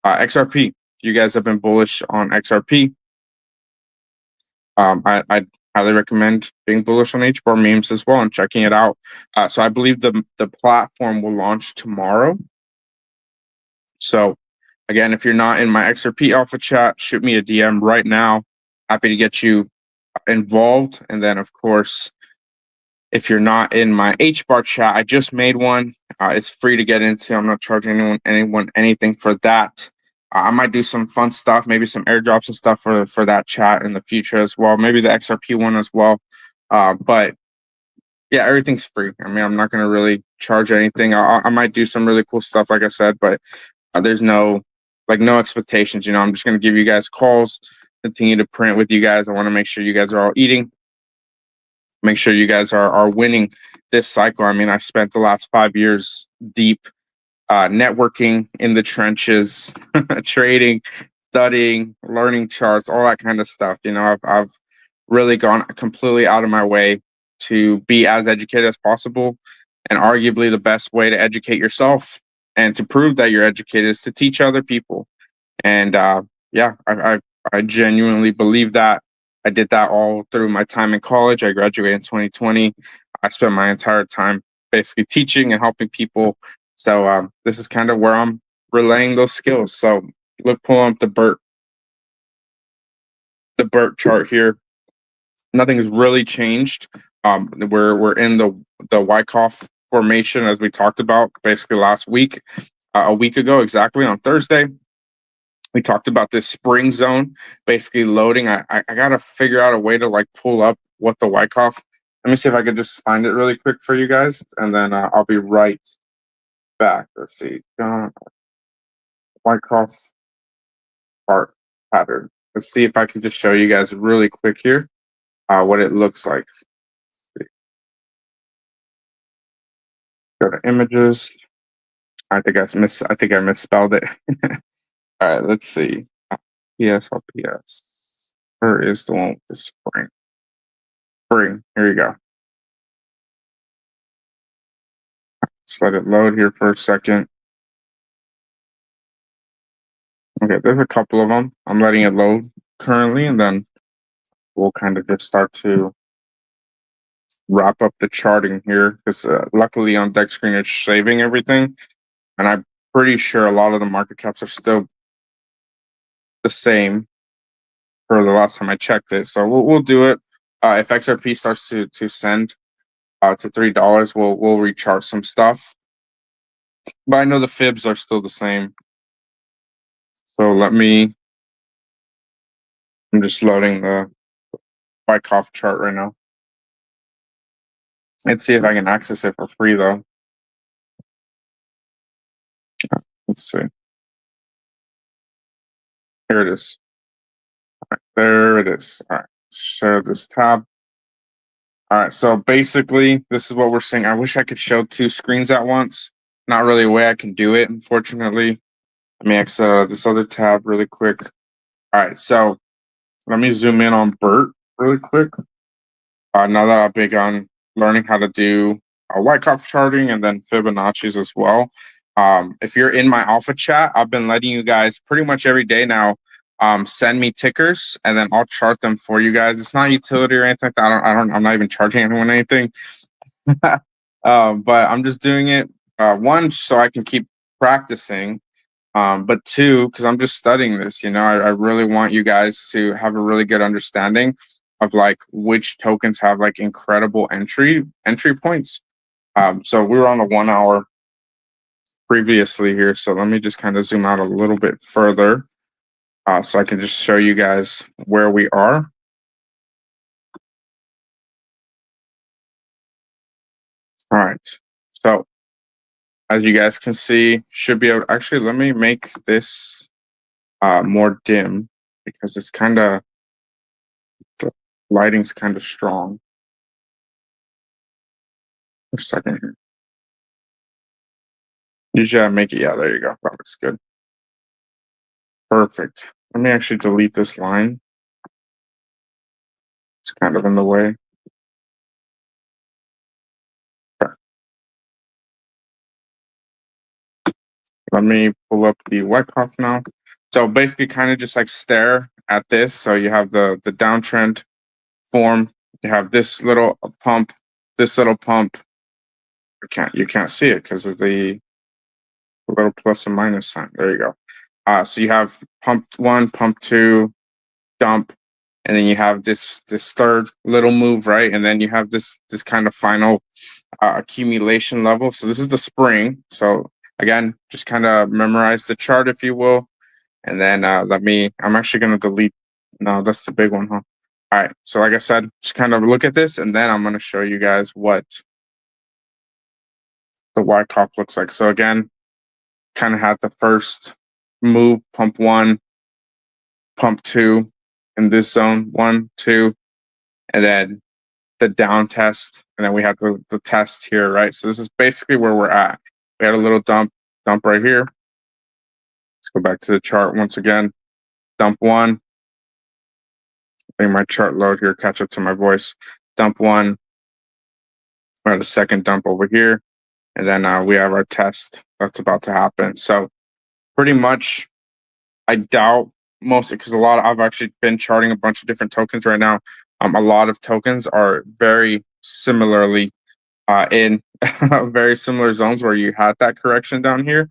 Speaker 2: XRP. You guys have been bullish on XRP. I'd highly recommend being bullish on Hbar memes as well and checking it out. So I believe the platform will launch tomorrow. So again, if you're not in my XRP alpha chat, shoot me a DM right now. Happy to get you involved. And then of course, if you're not in my Hbar chat, I just made one. It's free to get into. I'm not charging anyone anything for that. I might do some fun stuff, maybe some airdrops and stuff for that chat in the future as well. Maybe the XRP one as well. But yeah, everything's free. I mean, I'm not going to really charge anything. I might do some really cool stuff, like I said, but there's no expectations. You know, I'm just going to give you guys calls, continue to print with you guys. I want to make sure you guys are all eating. Make sure you guys are winning this cycle. I mean, I spent the last 5 years deep networking in the trenches, trading, studying, learning charts, all that kind of stuff. You know, I've really gone completely out of my way to be as educated as possible. And arguably the best way to educate yourself and to prove that you're educated is to teach other people. And yeah, I genuinely believe that. I did that all through my time in college. I graduated in 2020. I spent my entire time basically teaching and helping people. So this is kind of where I'm relaying those skills. So look, pull up the Bert chart here. Nothing has really changed. We're in the Wyckoff formation as we talked about basically last week, a week ago exactly on Thursday. We talked about this spring zone basically loading. I gotta figure out a way to like pull up what the Wyckoff. Let me see if I could just find it really quick for you guys, and then I'll be right back. Let's see, Wyckoff chart pattern. Let's see if I can just show you guys really quick here what it looks like. Go to images. I think I misspelled it. All right, let's see. PSLPS. Where is the one with the spring? Spring. Here you go. Let's let it load here for a second. Okay, there's a couple of them. I'm letting it load currently, and then we'll kind of just start to wrap up the charting here because luckily on deck screen it's saving everything, and I'm pretty sure a lot of the market caps are still the same for the last time I checked it. So we'll do it. If XRP starts to send to $3, we'll recharge some stuff. But I know the fibs are still the same. So I'm just loading the Wyckoff chart right now. Let's see if I can access it for free though. Let's see. Here it is. There it is. All right, share this tab. All right, so basically, this is what we're seeing. I wish I could show two screens at once. Not really a way I can do it, unfortunately. Let me exit out of this other tab really quick. All right, so let me zoom in on Bert really quick. Now that I'm big on learning how to do Wyckoff charting and then Fibonacci's as well. If you're in my alpha chat, I've been letting you guys pretty much every day now send me tickers and then I'll chart them for you guys. It's not utility or anything like that. I'm not even charging anyone anything. But I'm just doing it one, so I can keep practicing. But two, because I'm just studying this, I really want you guys to have a really good understanding of like which tokens have like incredible entry points. So we were on the 1 hour previously here. So let me just kind of zoom out a little bit further so I can just show you guys where we are. All right. So as you guys can see, should be able, actually, let me make this more dim because it's kind of, the lighting's kind of strong. A second here. Usually I make it, yeah, there you go. That looks good. Perfect. Let me actually delete this line. It's kind of in the way. Okay. Let me pull up the Wyckoff now. So basically kind of just like stare at this. So you have the downtrend form. You have this little pump, this little pump. You can't see it because of the little plus and minus sign. There you go. So you have pump one, pump two, dump, and then you have this third little move, right? And then you have this kind of final accumulation level. So this is the spring. So again, just kind of memorize the chart, if you will, and then I'm actually going to delete. No, that's the big one, huh? All right. So like I said, just kind of look at this, and then I'm going to show you guys what the Wyckoff looks like. So again, kind of had the first move, pump one, pump two in this zone, 1, 2, and then the down test, and then we have the test here, right? So this is basically where we're at. We had a little dump right here. Let's go back to the chart once again. Dump one. Letting my chart load here, catch up to my voice. Dump one. We had a second dump over here, and then we have our test that's about to happen. So pretty much, I doubt mostly because I've actually been charting a bunch of different tokens right now. A lot of tokens are very similarly in very similar zones where you had that correction down here.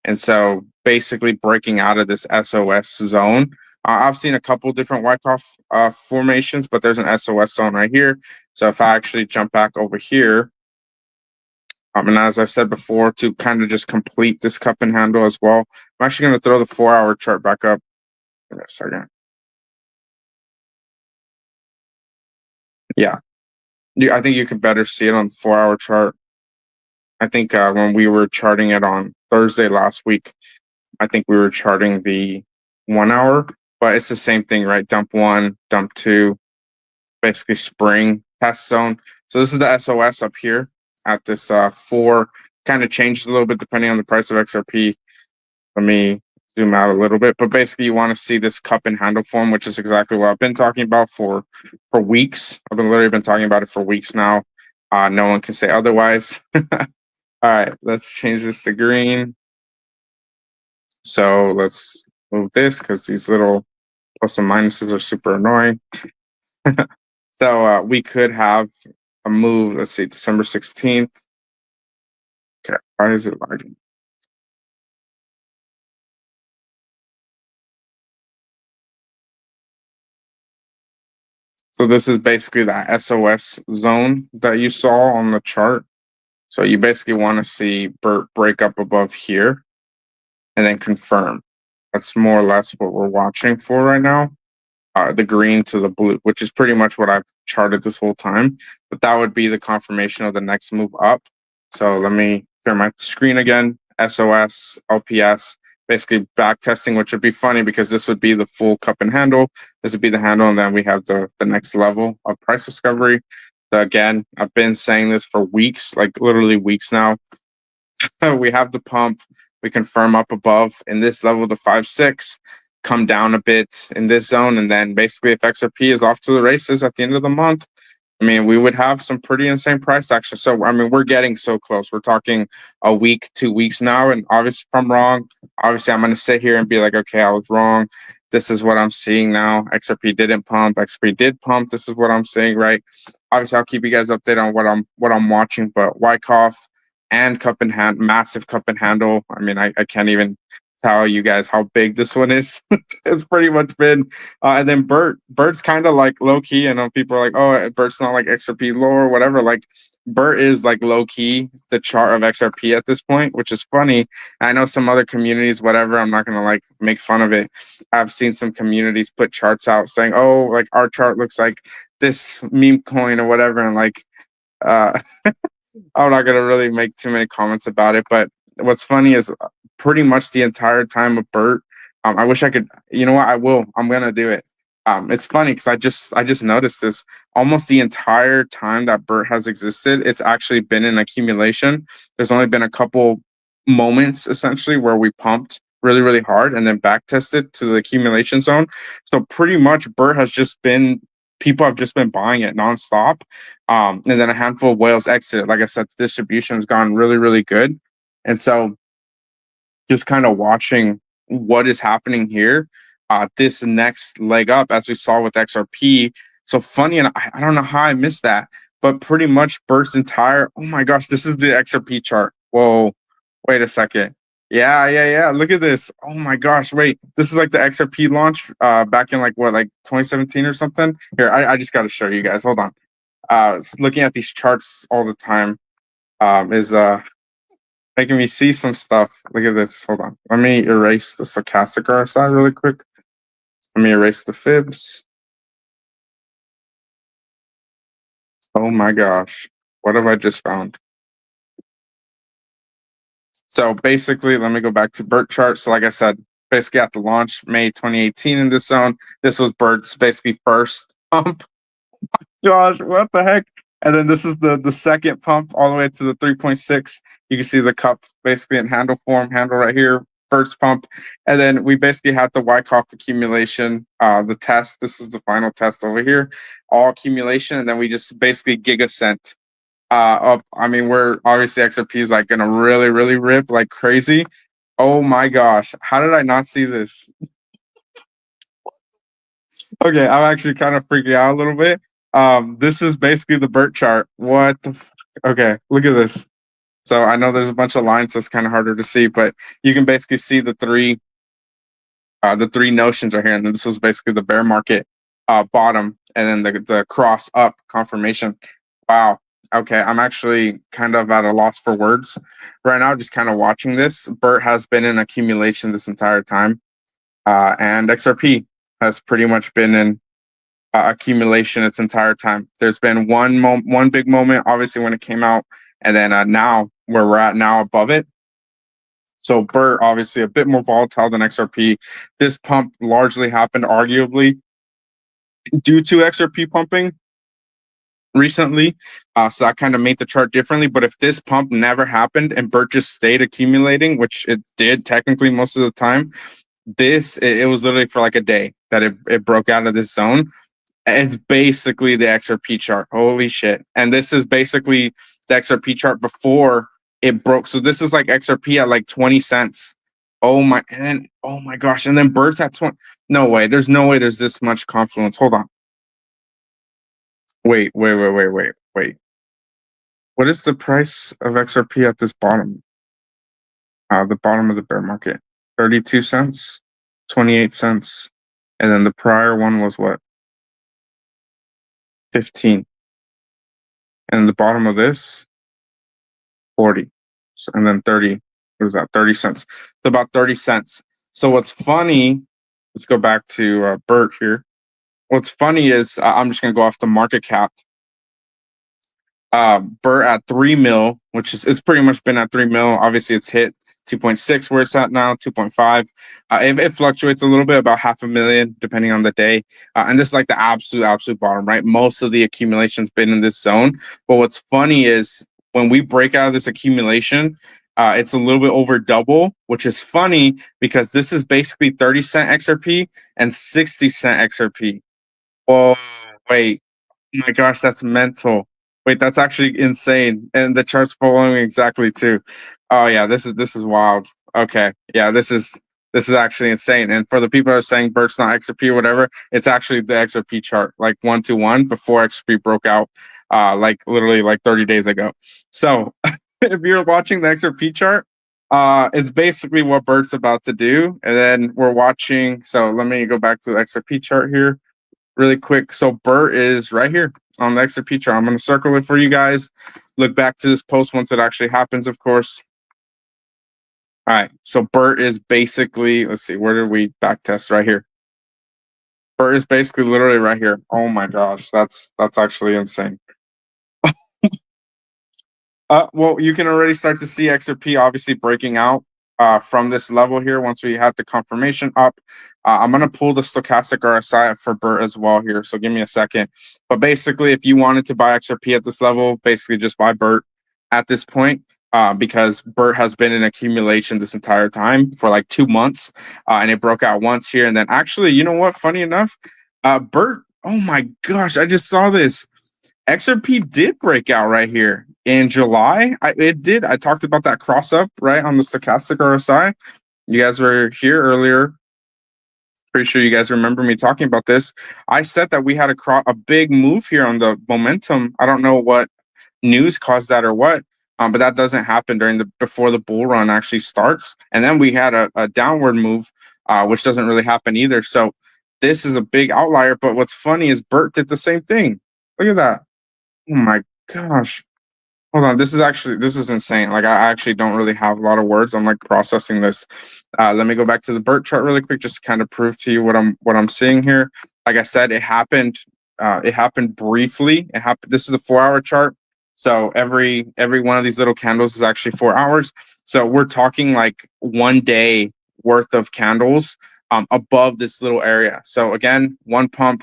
Speaker 2: And so basically breaking out of this SOS zone. I've seen a couple different Wyckoff formations, but there's an SOS zone right here. So if I actually jump back over here, and as I said before, to kind of just complete this cup and handle as well, I'm actually going to throw the 4-hour chart back up. Give me a second. Yeah. I think you could better see it on the 4-hour chart. I think when we were charting it on Thursday last week, I think we were charting the 1 hour, but it's the same thing, right? Dump one, dump two, basically spring test zone. So this is the SOS up here at this 4. Kind of changed a little bit depending on the price of XRP. Let me zoom out a little bit, but basically you want to see this cup and handle form, which is exactly what I've been talking about for weeks. I've literally been talking about it for weeks now. No one can say otherwise. All right, let's change this to green. So let's move this because these little plus and minuses are super annoying. So we could have a move. Let's see, December 16th. Okay, why is it lagging? So this is basically that SOS zone that you saw on the chart. So you basically want to see Bert break up above here and then confirm. That's more or less what we're watching for right now. The green to the blue, which is pretty much what I've charted this whole time. But that would be the confirmation of the next move up. So let me share my screen again. SOS, LPS, basically back testing, which would be funny because this would be the full cup and handle. This would be the handle, and then we have the next level of price discovery. So again, I've been saying this for weeks, like literally weeks now. We have the pump. We confirm up above in this level to 5.6, come down a bit in this zone, and then basically if XRP is off to the races at the end of the month, I mean, we would have some pretty insane price action. So, I mean, we're getting so close. We're talking a week, 2 weeks now. And obviously, if I'm wrong, obviously, I'm going to sit here and be like, okay, I was wrong. This is what I'm seeing now. XRP didn't pump. XRP did pump. This is what I'm seeing, right? Obviously, I'll keep you guys updated on what I'm watching. But Wyckoff and cup and hand, massive cup and handle. I mean, I can't even tell you guys how big this one is. It's pretty much been and then Bert's kind of like low key. I know people are like, oh, Bert's not like XRP low or whatever. Like Bert is like low key the chart of XRP at this point, which is funny. I know some other communities, whatever. I'm not gonna like make fun of it. I've seen some communities put charts out saying, oh, like our chart looks like this meme coin or whatever, and like uh I'm not gonna really make too many comments about it. But what's funny is pretty much the entire time of Bert. I wish I could. You know what? I will. I'm gonna do it. It's funny because I just noticed this. Almost the entire time that Bert has existed, it's actually been in accumulation. There's only been a couple moments essentially where we pumped really really hard and then back tested to the accumulation zone. So pretty much Bert has just been people have just been buying it nonstop. And then a handful of whales exited. Like I said, the distribution has gone really, really good. And so just kind of watching what is happening here, this next leg up, as we saw with XRP. So funny, and I don't know how I missed that, but pretty much Bert's entire, oh my gosh, this is the XRP chart. Whoa, wait a second. Yeah, yeah, yeah. Look at this. Oh my gosh, wait. This is like the XRP launch back in like what, like 2017 or something? Here, I just got to show you guys. Hold on. Looking at these charts all the time is making me see some stuff. Look at this. Hold on. Let me erase the stochastic RSI really quick. Let me erase the fibs. Oh my gosh. What have I just found? So basically, let me go back to Bert chart. So like I said, basically at the launch, May 2018 in this zone, this was Bert's basically first pump. Gosh, what the heck? And then this is the second pump all the way to the 3.6. You can see the cup basically in handle form, handle right here, first pump. And then we basically had the Wyckoff accumulation, the test. This is the final test over here, all accumulation. And then we just basically giga cent up. I mean, we're obviously XRP is like gonna really, really rip like crazy. Oh my gosh, how did I not see this? Okay, I'm actually kind of freaking out a little bit. This is basically the Bert chart. What the okay, look at this. So I know there's a bunch of lines, so it's kind of harder to see, but you can basically see the three notions are here. And then this was basically the bear market bottom, and then the cross up confirmation. Wow. Okay, I'm actually kind of at a loss for words right now, just kind of watching this. Bert has been in accumulation this entire time, and XRP has pretty much been in accumulation its entire time. There's been one big moment, obviously, when it came out, and then now where we're at now above it. So Bert, obviously, a bit more volatile than XRP. This pump largely happened, arguably, due to XRP pumping recently. So that kind of made the chart differently. But if this pump never happened and Bert just stayed accumulating, which it did technically most of the time, it was literally for like a day that it broke out of this zone. It's basically the XRP chart. Holy shit. And this is basically the XRP chart before it broke. So this is like XRP at like 20 cents. Oh my, and then, oh my gosh. And then Bert's at 20. No way. There's no way there's this much confluence. Hold on. Wait. What is the price of XRP at this bottom? The bottom of the bear market. 32 cents, 28 cents. And then the prior one was what? 15. And the bottom of this, 40. And then 30. What is that? 30 cents. So about 30 cents. So what's funny, let's go back to Bert here. What's funny is I'm just going to go off the market cap. Bert at 3 mil, which is it's pretty much been at 3 mil. Obviously, it's hit 2.6 where it's at now, 2.5. It fluctuates a little bit, about half a million depending on the day. And this is like the absolute bottom, right? Most of the accumulation's been in this zone. But what's funny is when we break out of this accumulation, it's a little bit over double, which is funny because this is basically 30 cent XRP and 60 cent XRP. Oh, wait. Oh my gosh, that's mental. Wait, that's actually insane. And the chart's following exactly too. Oh yeah, this is wild. Okay. Yeah, this is actually insane. And for the people that are saying Bert's not XRP or whatever, it's actually the XRP chart, like 1-to-1 before XRP broke out, like literally like 30 days ago. So if you're watching the XRP chart, it's basically what Bert's about to do. And then we're watching. So let me go back to the XRP chart here really quick. So Bert is right here on the XRP chart. I'm going to circle it for you guys. Look back to this post once it actually happens, of course. All right. So Bert is basically, let's see, where did we back test? Right here. Bert is basically literally right here. Oh my gosh, that's actually insane. Well, you can already start to see XRP obviously breaking out from this level here once we have the confirmation up. I'm going to pull the stochastic RSI for Bert as well here, so give me a second. But basically, if you wanted to buy XRP at this level, basically just buy Bert at this point because Bert has been in accumulation this entire time for like 2 months, and it broke out once here. And then actually, you know what? Funny enough, Bert, oh my gosh, I just saw this. XRP did break out right here in July. It did. I talked about that cross up right on the stochastic RSI. You guys were here earlier. Pretty sure you guys remember me talking about this. I said that we had a big move here on the momentum. I don't know what news caused that or what, but that doesn't happen before the bull run actually starts. And then we had a downward move, which doesn't really happen either. So this is a big outlier. But what's funny is Bert did the same thing. Look at that. Oh my gosh. Hold on. This is insane. Like I actually don't really have a lot of words. I'm like processing this. Let me go back to the Bert chart really quick, just to kind of prove to you what I'm seeing here. Like I said, it happened. It happened briefly. It happened. This is a 4 hour chart. So every one of these little candles is actually 4 hours. So we're talking like 1 day worth of candles above this little area. So again, 1 pump,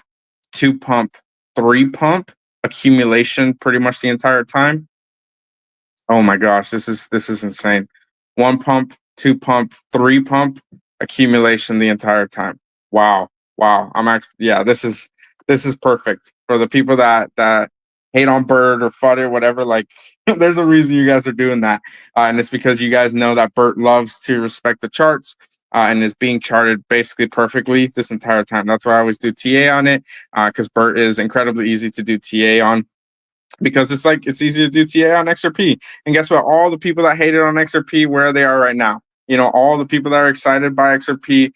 Speaker 2: 2 pump, 3 pump accumulation pretty much the entire time. Oh my gosh, this is insane. 1 pump, 2 pump, 3 pump accumulation the entire time. Wow. Wow. I'm actually yeah, this is perfect. For the people that hate on Bird or FUD or whatever, like there's a reason you guys are doing that. And it's because you guys know that Bert loves to respect the charts. And is being charted basically perfectly this entire time. That's why I always do TA on it, because Bert is incredibly easy to do TA on because it's easy to do TA on XRP. And guess what? All the people that hated on XRP, where they are right now. You know, all the people that are excited by XRP,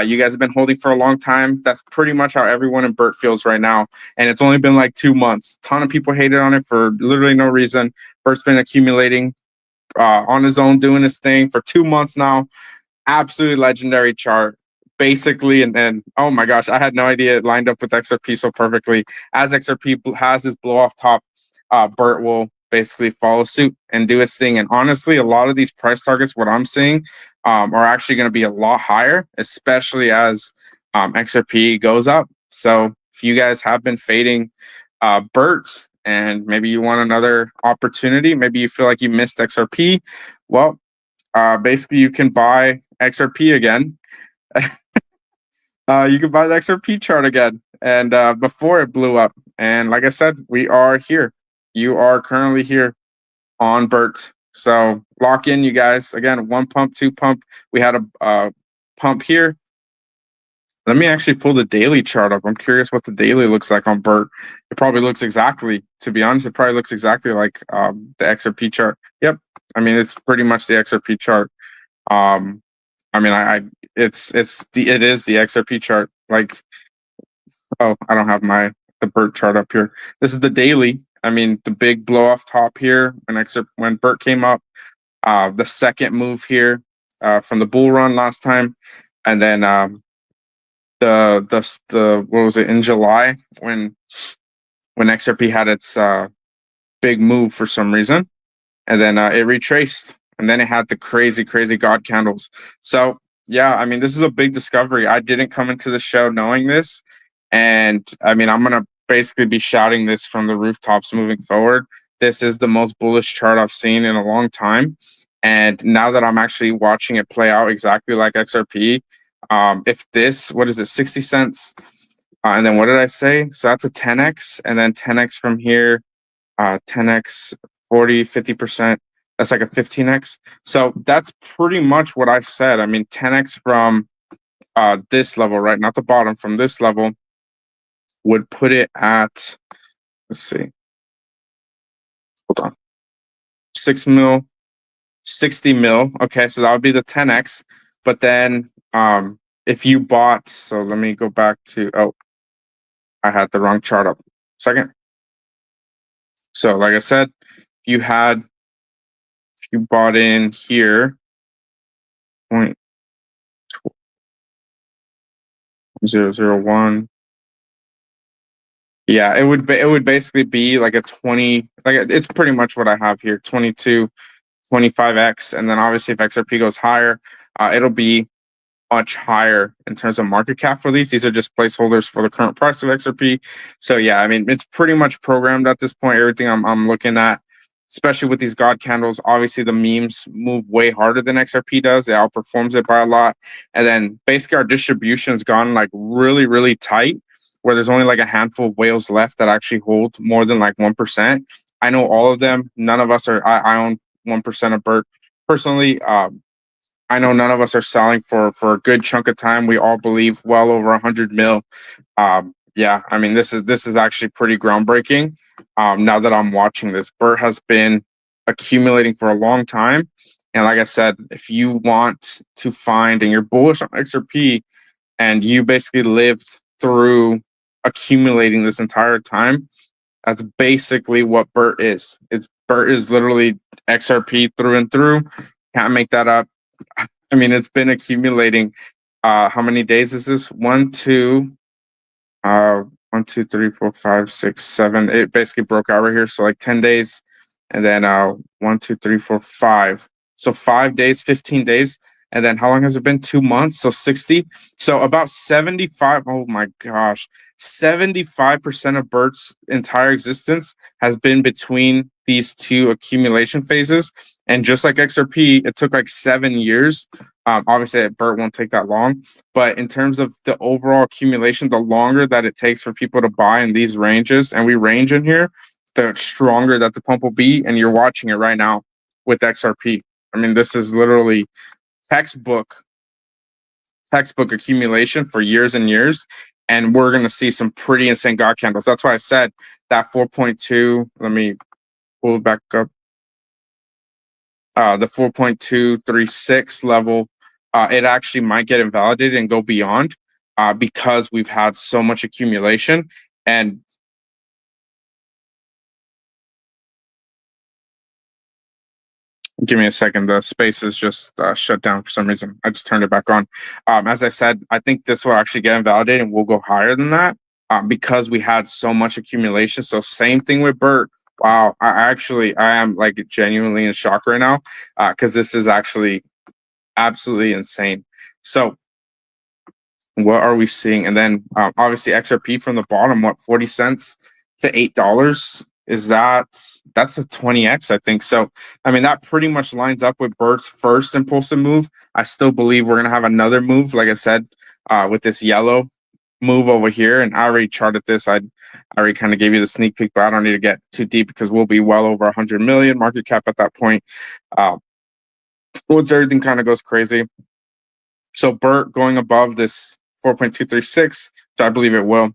Speaker 2: you guys have been holding for a long time. That's pretty much how everyone in Bert feels right now. And it's only been like 2 months. A ton of people hated on it for literally no reason. Bert's been accumulating on his own, doing his thing for 2 months now. Absolutely legendary chart. Basically, and then oh my gosh, I had no idea it lined up with XRP so perfectly. As XRP has his blow off top, Bert will basically follow suit and do its thing. And honestly, a lot of these price targets, what I'm seeing, are actually going to be a lot higher, especially as XRP goes up. So if you guys have been fading Bert's and maybe you want another opportunity, maybe you feel like you missed XRP, well, basically you can buy XRP again. You can buy the XRP chart again, and before it blew up. And like I said, we are here. You are currently here on Bert. So lock in, you guys. Again, 1 pump, 2 pump. We had a pump here. Let me actually pull the daily chart up. I'm curious what the daily looks like on Bert. It probably looks exactly, to be honest, it probably looks exactly like the XRP chart. Yep. I mean, it's pretty much the XRP chart. Um, I mean, it is the XRP chart. Like, oh, I don't have the Bert chart up here. This is the daily. I mean, the big blow off top here when Bert came up. The second move here from the bull run last time, and then the what was it in July when XRP had its big move for some reason, and then it retraced, and then it had the crazy God candles. So yeah, I mean, this is a big discovery. I didn't come into the show knowing this, and I mean, I'm gonna basically be shouting this from the rooftops moving forward. This is the most bullish chart I've seen in a long time, and now that I'm actually watching it play out exactly like XRP, if this, what is it, 60 cents, and then what did I say? So that's a 10x, and then 10x from here, 10x, 40, 50%. That's like a 15x. So that's pretty much what I said. I mean, 10x from this level, right? Not the bottom, from this level would put it at, let's see, hold on, 6 mil, 60 mil. Okay, so that would be the 10x. But then if you bought, so let me go back to, oh, I had the wrong chart up. Second. So like I said, if you bought in here, 0.001. Yeah, it would basically be like a 20, like it's pretty much what I have here, 22, 25x, and then obviously if XRP goes higher, it'll be much higher in terms of market cap for these. These are just placeholders for the current price of XRP. So yeah, I mean, it's pretty much programmed at this point. Everything I'm looking at, especially with these God candles, obviously the memes move way harder than XRP does. It outperforms it by a lot. And then basically our distribution's gone like really tight, where there's only like a handful of whales left that actually hold more than like 1%. I know all of them. None of us are, I own 1% of Bert personally. I know none of us are selling for a good chunk of time. We all believe well over 100 mil. Yeah, I mean, this is actually pretty groundbreaking. Now that I'm watching this, Bert has been accumulating for a long time, and like I said, if you want to find and you're bullish on XRP, and you basically lived through accumulating this entire time, that's basically what Bert is. Bert is literally XRP through and through. Can't make that up. I mean, it's been accumulating. How many days is this? 1, 2, 3, 4, 5, 6, 7. It basically broke out right here. So like 10 days, and then 1, 2, 3, 4, 5. So 5 days, 15 days. And then how long has it been? 2 months. So 60. So about 75. Oh my gosh. 75% of Bert's entire existence has been between these two accumulation phases. And just like XRP, it took like 7 years. Obviously, Bert won't take that long. But in terms of the overall accumulation, the longer that it takes for people to buy in these ranges, and we range in here, the stronger that the pump will be. And you're watching it right now with XRP. I mean, this is literally textbook accumulation for years and years, and we're going to see some pretty insane God candles. That's why I said that 4.2, let me pull it back up, the 4.236 level, it actually might get invalidated and go beyond, because we've had so much accumulation. And give me a second. The space is just shut down for some reason. I just turned it back on. As I said, I think this will actually get invalidated and we'll go higher than that, because we had so much accumulation. So same thing with Bert. Wow, I am like genuinely in shock right now, because this is actually absolutely insane. So what are we seeing? And then obviously XRP from the bottom, what, 40 cents to $8? That's a 20x, I think. So I mean, that pretty much lines up with Bert's first impulsive move. I still believe we're gonna have another move, like I said, with this yellow move over here. And I already charted this. I already kind of gave you the sneak peek, but I don't need to get too deep because we'll be well over 100 million market cap at that point. Once everything kind of goes crazy. So Bert going above this 4.236, so I believe it will.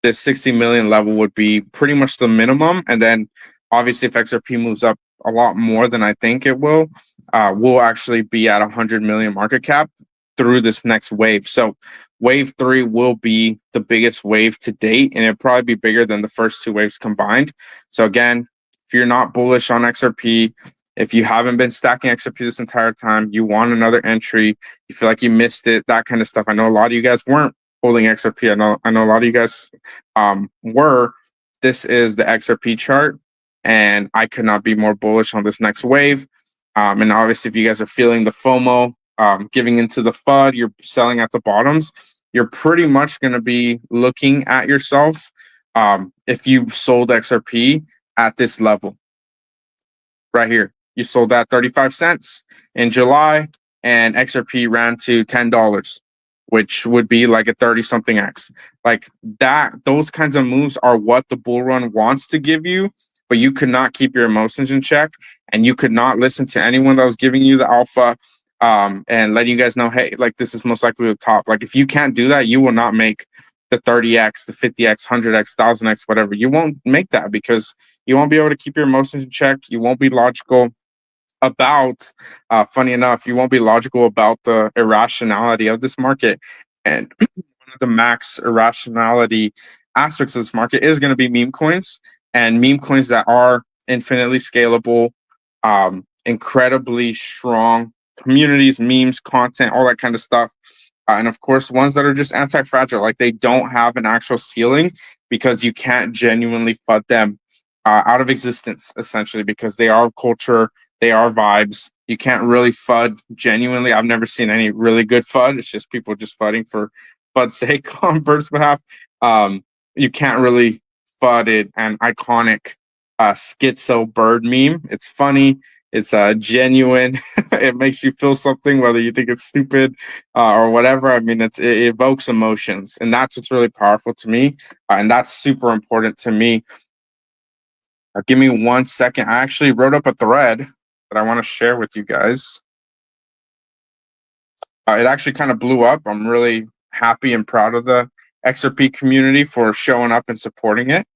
Speaker 2: This 60 million level would be pretty much the minimum. And then obviously if XRP moves up a lot more than I think it will, we'll actually be at 100 million market cap through this next wave. So wave 3 will be the biggest wave to date, and it'll probably be bigger than the first 2 waves combined. So again, if you're not bullish on XRP, if you haven't been stacking XRP this entire time, you want another entry, you feel like you missed it, that kind of stuff. I know a lot of you guys weren't holding XRP. I know a lot of you guys were. this is the XRP chart, and I could not be more bullish on this next wave. And obviously, if you guys are feeling the FOMO, giving into the FUD, you're selling at the bottoms, you're pretty much going to be looking at yourself if you sold XRP at this level right here. You sold that 35 cents in July, and XRP ran to $10, which would be like a 30 something X. Like that, those kinds of moves are what the bull run wants to give you, but you could not keep your emotions in check, and you could not listen to anyone that was giving you the alpha and letting you guys know, hey, like this is most likely the top. Like if you can't do that, you will not make the 30x, the 50x, 100x, 1000x, whatever. You won't make that because you won't be able to keep your emotions in check. You won't be logical about, funny enough, you won't be logical about the irrationality of this market. And one of the max irrationality aspects of this market is going to be meme coins, and meme coins that are infinitely scalable, incredibly strong communities, memes, content, all that kind of stuff. And of course, ones that are just anti-fragile, like they don't have an actual ceiling because you can't genuinely FUD them out of existence, essentially, because they are culture, they are vibes. You can't really FUD genuinely. I've never seen any really good FUD. It's just people just FUDding for FUD's sake on Bert's behalf. You can't really FUD it an iconic schizo bird meme. It's funny. It's genuine. It makes you feel something, whether you think it's stupid or whatever. I mean, it evokes emotions, and that's what's really powerful to me, and that's super important to me. Give me 1 second. I actually wrote up a thread that I want to share with you guys. It actually kind of blew up. I'm really happy and proud of the XRP community for showing up and supporting it.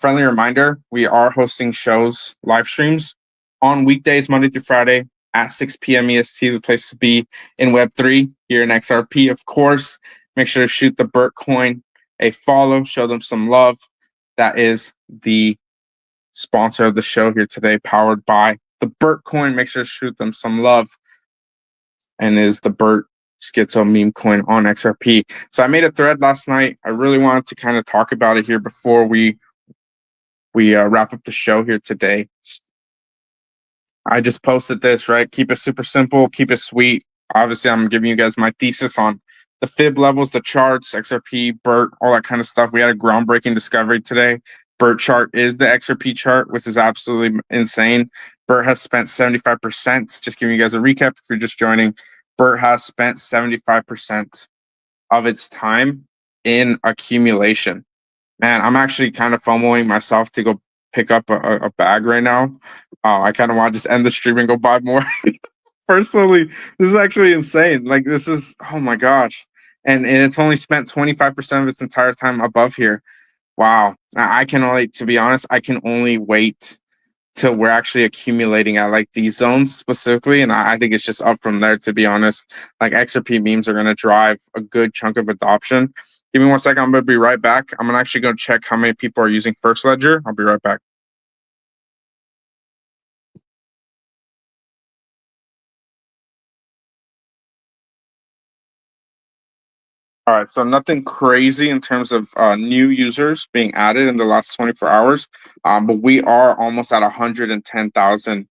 Speaker 2: Friendly reminder, we are hosting shows, live streams on weekdays, Monday through Friday at 6 p.m. EST, the place to be in Web3 here in XRP, of course. Make sure to shoot the Bert coin a follow, show them some love. That is the sponsor of the show here today, powered by the Bert coin. Make sure to shoot them some love, and is the Bert schizo meme coin on XRP. So I made a thread last night. I really wanted to kind of talk about it here before we wrap up the show here today. I just posted this, right? Keep it super simple, keep it sweet. Obviously, I'm giving you guys my thesis on the fib levels, the charts, XRP, Bert, all that kind of stuff. We had a groundbreaking discovery today. Bert chart is the XRP chart, which is absolutely insane. Bert has spent 75%. Just giving you guys a recap if you're just joining. Bert has spent 75% of its time in accumulation. Man, I'm actually kind of FOMOing myself to go pick up a bag right now. I kind of want to just end the stream and go buy more. Personally, this is actually insane. Like this is, oh my gosh. And it's only spent 25% of its entire time above here. Wow. I can only, to be honest, I can only wait till we're actually accumulating at like these zones specifically. And I think it's just up from there, to be honest. Like XRP memes are going to drive a good chunk of adoption. Give me 1 second. I'm going to be right back. I'm going to actually go check how many people are using First Ledger. I'll be right back. All right, so nothing crazy in terms of new users being added in the last 24 hours, but we are almost at 110,000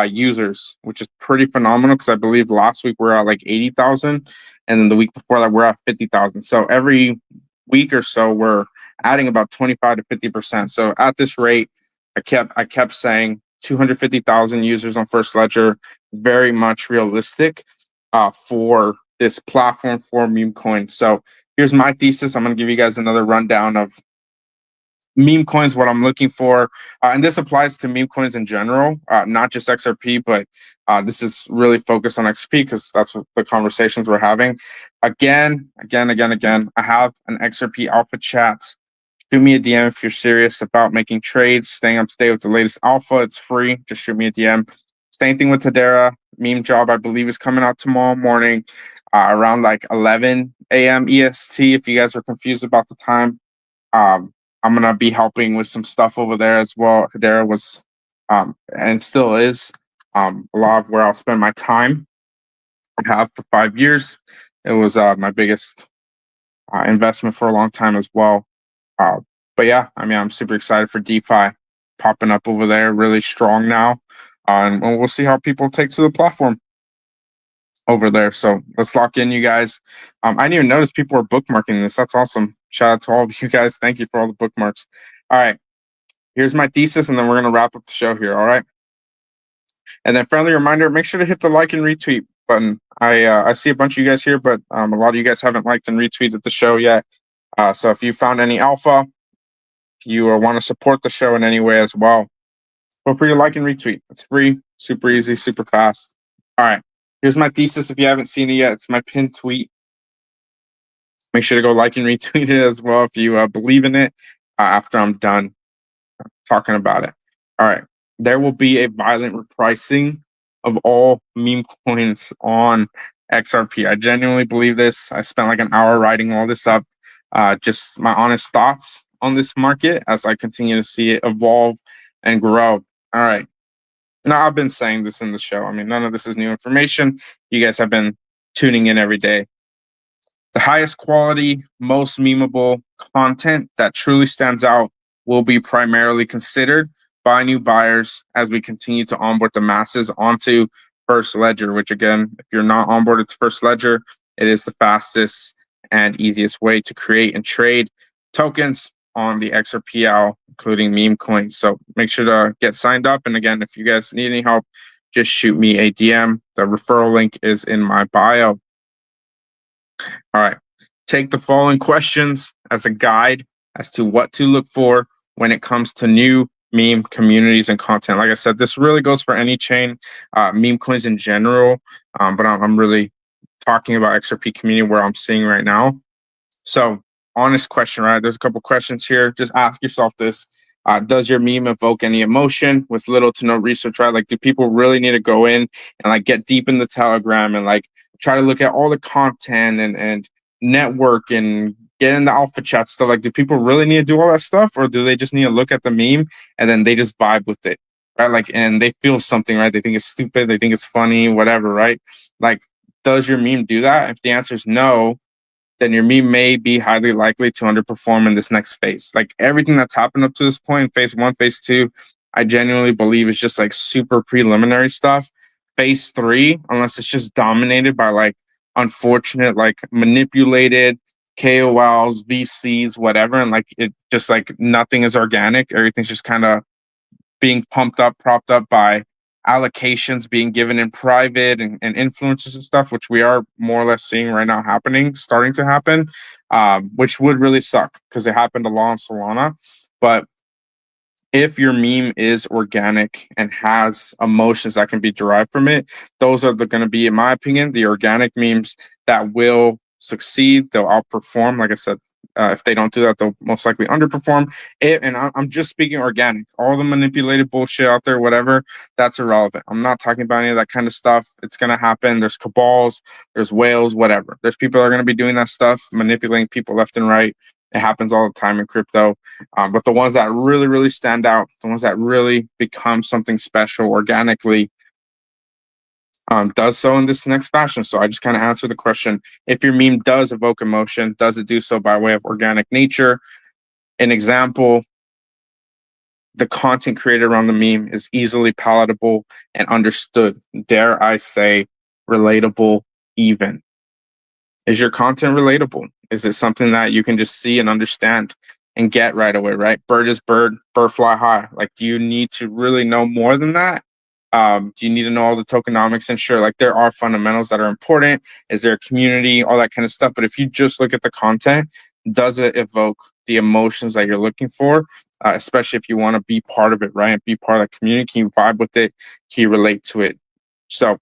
Speaker 2: users, which is pretty phenomenal because I believe last week we were at like 80,000, and then the week before that we're at 50,000. So every week or so we're adding about 25 to 50%. So at this rate, I kept saying 250,000 users on First Ledger, very much realistic for this platform for meme coins. So here's my thesis. I'm going to give you guys another rundown of meme coins, what I'm looking for. And this applies to meme coins in general, not just XRP, but this is really focused on XRP because that's what the conversations we're having. Again, I have an XRP alpha chat. Shoot me a DM if you're serious about making trades, staying up to date with the latest alpha. It's free. Just shoot me a DM. Same thing with Hedera. Meme job, I believe, is coming out tomorrow morning around like 11 a.m. EST. If you guys are confused about the time, I'm going to be helping with some stuff over there as well. Hedera was and still is a lot of where I'll spend my time. I have for 5 years. It was my biggest investment for a long time as well. But yeah, I mean, I'm super excited for DeFi popping up over there, really strong now. And we'll see how people take to the platform over there. So let's lock in, you guys. I didn't even notice people were bookmarking this. That's awesome. Shout out to all of you guys. Thank you for all the bookmarks. All right, here's my thesis, and then we're gonna wrap up the show here. All right. And then friendly reminder: make sure to hit the like and retweet button. I see a bunch of you guys here, but a lot of you guys haven't liked and retweeted the show yet. So if you found any alpha, if you want to support the show in any way as well, feel free to like and retweet. It's free, super easy, super fast. All right. Here's my thesis. If you haven't seen it yet, it's my pinned tweet. Make sure to go like and retweet it as well if you believe in it after I'm done talking about it. All right. There will be a violent repricing of all meme coins on XRP. I genuinely believe this. I spent like an hour writing all this up. Just my honest thoughts on this market as I continue to see it evolve and grow. All right. Now, I've been saying this in the show. I mean, none of this is new information. You guys have been tuning in every day. The highest quality, most memeable content that truly stands out will be primarily considered by new buyers as we continue to onboard the masses onto First Ledger, which again, if you're not onboarded to First Ledger, it is the fastest and easiest way to create and trade tokens on the XRPL, including meme coins. So make sure to get signed up. And again, if you guys need any help, just shoot me a DM. The referral link is in my bio. All right. Take the following questions as a guide as to what to look for when it comes to new meme communities and content. Like I said, this really goes for any chain, meme coins in general, but I'm really talking about XRP community where I'm seeing right now. So, honest question, right? There's a couple questions here. Just ask yourself this. Does your meme evoke any emotion with little to no research, right? Like, do people really need to go in and like get deep in the Telegram and like try to look at all the content and network and get in the alpha chat stuff? Like, do people really need to do all that stuff, or do they just need to look at the meme and then they just vibe with it, right? Like, and they feel something, right? They think it's stupid, they think it's funny, whatever, right? Like, does your meme do that? If the answer is no, then your meme may be highly likely to underperform in this next phase. Like everything that's happened up to this point, phase one, phase two, I genuinely believe is just like super preliminary stuff. Phase three, unless it's just dominated by like unfortunate, like manipulated KOLs, VCs, whatever, and like it just like nothing is organic. Everything's just kind of being pumped up, propped up by allocations being given in private and influences and stuff, which we are more or less seeing right now happening, starting to happen, which would really suck because it happened a lot on Solana. But if your meme is organic and has emotions that can be derived from it, those are going to be, in my opinion, the organic memes that will succeed. They'll outperform. Like I said, if they don't do that, they'll most likely underperform. And I'm just speaking organic. All the manipulated bullshit out there, whatever, that's irrelevant. I'm not talking about any of that kind of stuff. It's going to happen. There's cabals, there's whales, whatever. There's people that are going to be doing that stuff, manipulating people left and right. It happens all the time in crypto. But the ones that really, really stand out, the ones that really become something special organically, does so in this next fashion. So I just kind of answer the question: if your meme does evoke emotion, does it do so by way of organic nature? An example: the content created around the meme is easily palatable and understood. Dare I say, relatable even. Is your content relatable? Is it something that you can just see and understand and get right away, right? Bird is bird, bird fly high. Like, do you need to really know more than that? Do you need to know all the tokenomics? And sure, like there are fundamentals that are important. Is there a community, all that kind of stuff? But if you just look at the content, does it evoke the emotions that you're looking for? Especially if you want to be part of it, right? And be part of the community. Can you vibe with it? Can you relate to it? So,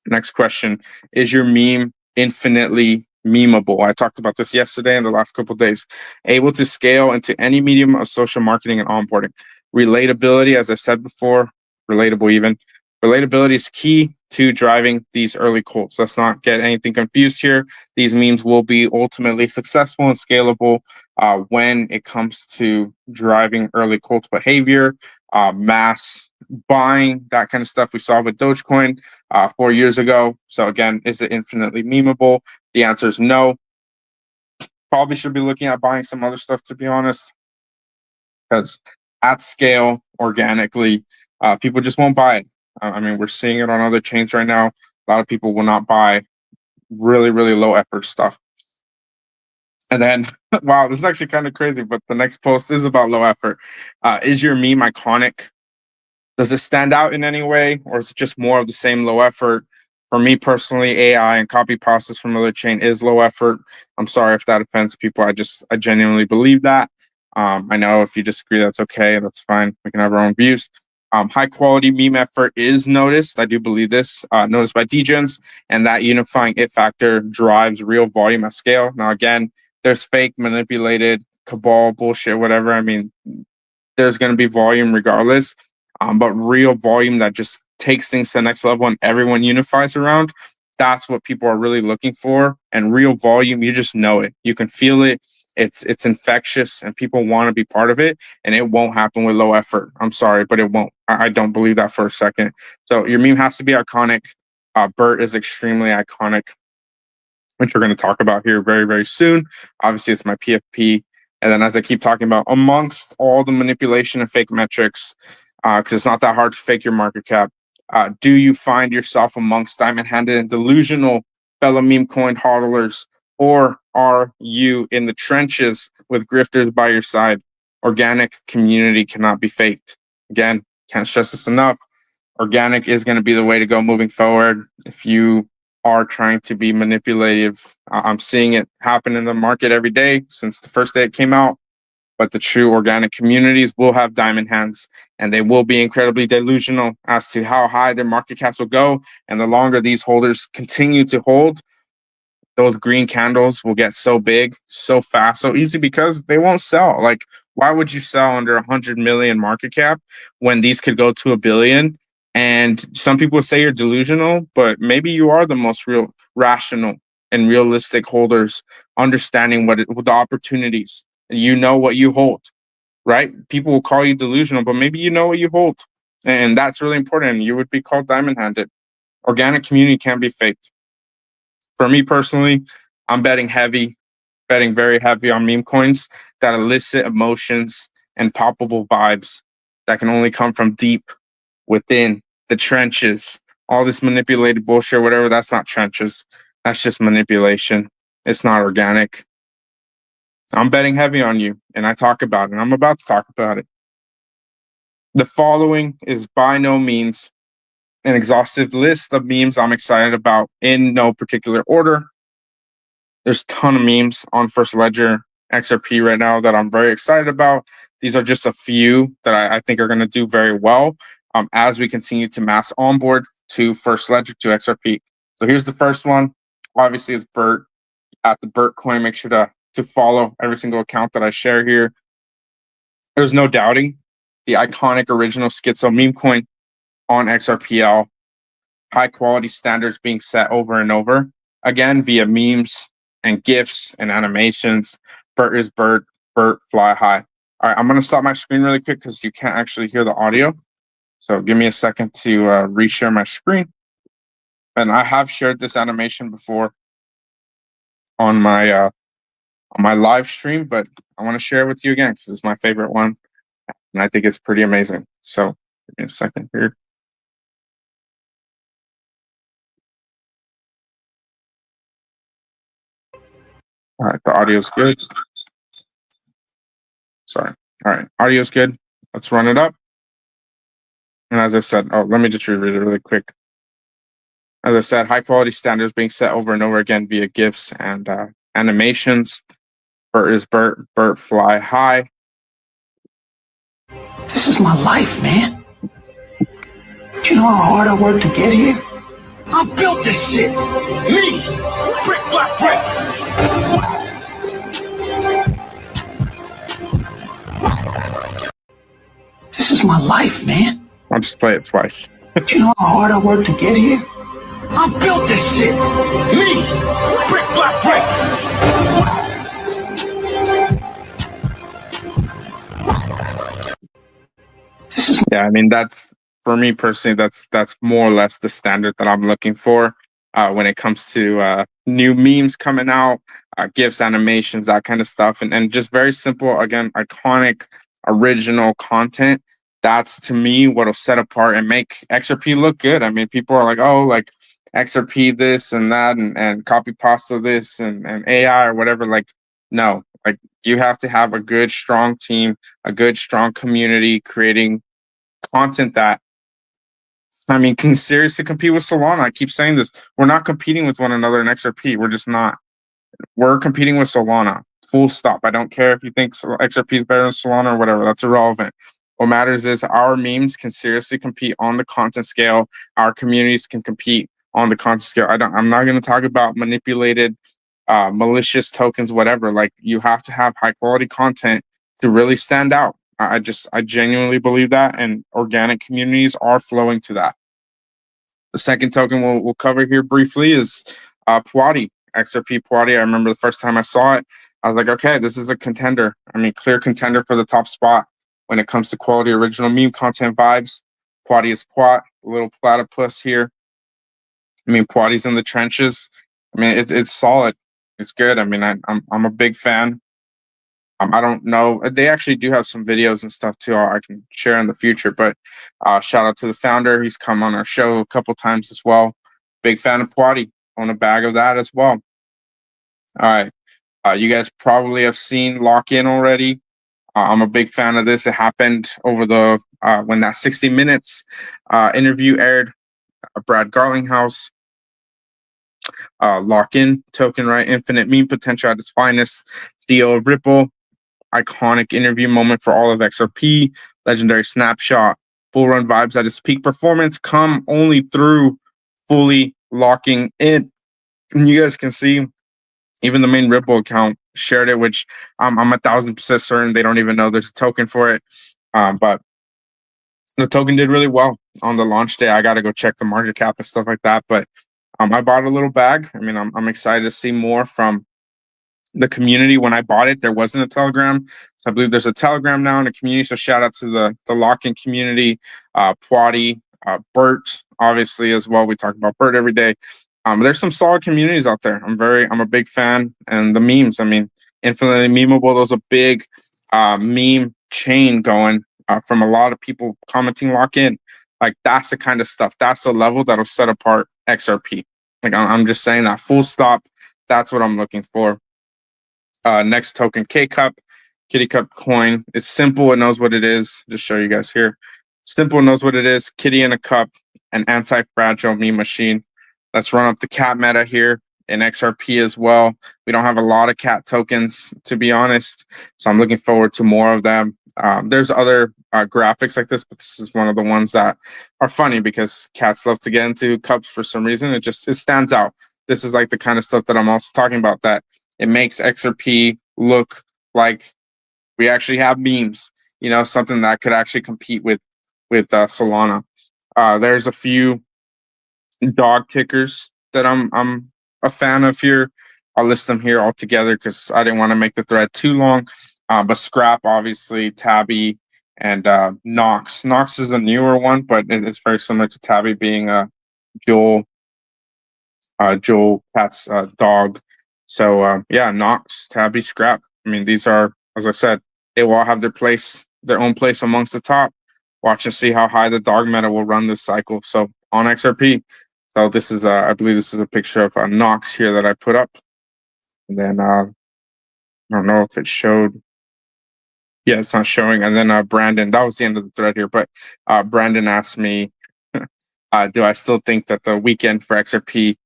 Speaker 2: next question: is your meme infinitely memeable? I talked about this yesterday and the last couple of days. Able to scale into any medium of social marketing and onboarding. Relatability, as I said before, relatable even. Relatability is key to driving these early cults. Let's not get anything confused here. These memes will be ultimately successful and scalable when it comes to driving early cult behavior, mass buying, that kind of stuff we saw with Dogecoin 4 years ago. So again, is it infinitely memeable? The answer is no. Probably should be looking at buying some other stuff, to be honest. because at scale, organically, people just won't buy it. I mean, we're seeing it on other chains right now. A lot of people will not buy really, really low effort stuff. And then, wow, this is actually kind of crazy, but the next post is about low effort. Is your meme iconic? Does it stand out in any way, or is it just more of the same low effort? For me personally, AI and copy process from other chain is low effort. I'm sorry if that offends people. I genuinely believe that. I know if you disagree, that's okay. That's fine. We can have our own views. High quality meme effort is noticed. I do believe this, noticed by degens, and that unifying it factor drives real volume at scale. Now, again, there's fake, manipulated, cabal, bullshit, whatever. I mean, there's going to be volume regardless, but real volume that just takes things to the next level and everyone unifies around. That's what people are really looking for. And real volume, you just know it. You can feel it. It's infectious, and people want to be part of it. And it won't happen with low effort. I'm sorry, but it won't. I don't believe that for a second. So your meme has to be iconic. Bert is extremely iconic, which we're going to talk about here very, very soon. Obviously, it's my PFP. And then, as I keep talking about, amongst all the manipulation and fake metrics, because it's not that hard to fake your market cap, do you find yourself amongst diamond handed and delusional fellow meme coin hodlers, or are you in the trenches with grifters by your side? Organic community cannot be faked. Again, can't stress this enough. Organic is going to be the way to go moving forward. If you are trying to be manipulative, I'm seeing it happen in the market every day since the first day it came out. But the true organic communities will have diamond hands, and they will be incredibly delusional as to how high their market caps will go. And the longer these holders continue to hold, those green candles will get so big, so fast, so easy, because they won't sell. Like, why would you sell under 100 million market cap when these could go to a billion? And some people say you're delusional, but maybe you are the most real, rational, and realistic holders, understanding what the opportunities. You know what you hold, right? People will call you delusional, but maybe you know what you hold, and that's really important. You would be called diamond handed. Organic community can be faked. For me personally, I'm betting very heavy on meme coins that elicit emotions and palpable vibes that can only come from deep within the trenches. All this manipulated bullshit, whatever, that's not trenches. That's just manipulation. It's not organic. I'm betting heavy on you, and I talk about it. I'm about to talk about it. The following is by no means an exhaustive list of memes I'm excited about in no particular order. There's a ton of memes on First Ledger XRP right now that I'm very excited about. These are just a few that I think are going to do very well as we continue to mass onboard to First Ledger to XRP. So here's the first one. Obviously, it's Bert at the Bert coin. Make sure to follow every single account that I share here. There's no doubting the iconic original Schizo meme coin on XRPL. High quality standards being set over and over again via memes and GIFs and animations. Bert is Bert, Bert fly high. All right, I'm going to stop my screen really quick because you can't actually hear the audio. So give me a second to reshare my screen. And I have shared this animation before on my live stream, but I want to share it with you again because it's my favorite one, and I think it's pretty amazing. So give me a second here. All right, the audio's good. Sorry. All right, audio's good. Let's run it up. And as I said, let me just reread it really quick. As I said, high quality standards being set over and over again via GIFs and animations. Bert is Bert, Bert fly high.
Speaker 3: This is my life, man. Do you know how hard I worked to get here? I built this shit. Me. Brick, block, brick. This is my life, man.
Speaker 2: I'll just play it twice.
Speaker 3: Do you know how hard I worked to get here? I built this shit. Me. Brick, block, brick.
Speaker 2: Yeah, I mean, that's, for me personally, that's more or less the standard that I'm looking for when it comes to new memes coming out, GIFs, animations, that kind of stuff, and just very simple, again, iconic original content. That's to me what'll set apart and make XRP look good. I mean, people are like, oh, like XRP this and that and copy pasta this and AI or whatever. Like, no, like you have to have a good, strong team, a good, strong community creating content that, I mean, can seriously compete with Solana. I keep saying this. We're not competing with one another in XRP. We're just not. We're competing with Solana. Full stop. I don't care if you think XRP is better than Solana or whatever. That's irrelevant. What matters is our memes can seriously compete on the content scale. Our communities can compete on the content scale. I'm not going to talk about manipulated, malicious tokens, whatever. Like you have to have high quality content to really stand out. I genuinely believe that, and organic communities are flowing to that. The second token we'll cover here briefly is Puati, XRP Puati. I remember the first time I saw it, I was like, okay, this is a contender. I mean, clear contender for the top spot when it comes to quality original meme content vibes. Puati is Puat, a little platypus here. I mean, Puati's in the trenches. I mean, it's solid. It's good. I mean, I'm a big fan. I don't know. They actually do have some videos and stuff too I can share in the future. But shout out to the founder. He's come on our show a couple times as well. Big fan of Puati. Own a bag of that as well. All right. You guys probably have seen Lock In already. I'm a big fan of this. It happened over the when that 60 Minutes interview aired. Brad Garlinghouse. Lock In token, right? Infinite meme potential at its finest. CEO of Ripple. Iconic interview moment for all of XRP, legendary snapshot, bull run vibes at its peak performance come only through fully locking in. And you guys can see even the main Ripple account shared it, which I'm 1,000% certain they don't even know there's a token for it. But the token did really well on the launch day. I got to go check the market cap and stuff like that. But I bought a little bag. I mean, I'm excited to see more from the community. When I bought it, there wasn't a Telegram. So I believe there's a Telegram now in the community. So shout out to the lock-in community, Puati, Bert, obviously as well. We talk about Bert every day. There's some solid communities out there. I'm a big fan. And the memes, I mean, infinitely memeable. There's a big meme chain going from a lot of people commenting lock in. Like that's the kind of stuff. That's the level that'll set apart XRP. Like I'm just saying that full stop. That's what I'm looking for. Next token, K Cup, Kitty Cup coin. It's simple. It knows what it is. Just show you guys here. Simple, knows what it is. Kitty in a cup, an anti-fragile meme machine. Let's run up the cat meta here in XRP as well. We don't have a lot of cat tokens, to be honest. So I'm looking forward to more of them. There's other graphics like this, but this is one of the ones that are funny because cats love to get into cups for some reason. It stands out. This is like the kind of stuff that I'm also talking about, that it makes XRP look like we actually have memes, something that could actually compete with Solana. There's a few dog kickers that I'm a fan of here. I'll list them here all together because I didn't want to make the thread too long. But Scrap, obviously, Tabby, and Nox. Nox is a newer one, but it's very similar to Tabby, being Joel Cat's dog. So yeah, Nox, Tabby, Scrap. I mean, these are, as I said, they will all have their own place amongst the top. Watch and see how high the dog meta will run this cycle. So on XRP. So this is, I believe this is a picture of Nox here that I put up. And then I don't know if it showed. Yeah, it's not showing. And then Brandon, that was the end of the thread here. But Brandon asked me, do I still think that the weekend for XRP,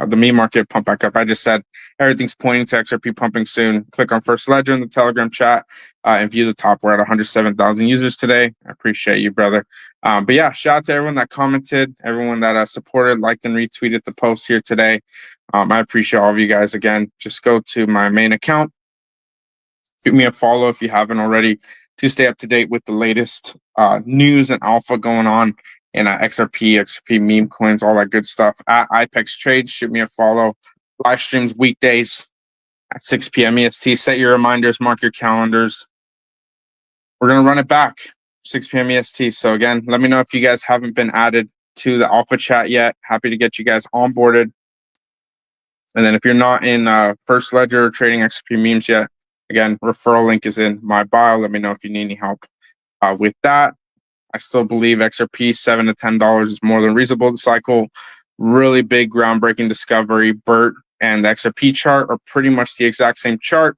Speaker 2: the meme market pump back up? I just said everything's pointing to XRP pumping soon. Click on First Ledger in the Telegram chat and view the top. We're at 107,000 users today. I appreciate you, brother. But yeah, shout out to everyone that commented, everyone that supported, liked, and retweeted the post here today. I appreciate all of you guys. Again, just go to my main account. Give me a follow if you haven't already to stay up to date with the latest news and alpha going on in XRP meme coins, all that good stuff. At IPEX Trades, shoot me a follow. Live streams weekdays at 6 p.m. EST. Set your reminders, mark your calendars. We're going to run it back, 6 p.m. EST. So again, let me know if you guys haven't been added to the alpha chat yet. Happy to get you guys onboarded. And then if you're not in First Ledger or trading XRP memes yet, Again, referral link is in my bio. Let me know if you need any help with that. I still believe XRP $7 to $10 is more than reasonable this cycle. Really big groundbreaking discovery. Bert and the XRP chart are pretty much the exact same chart.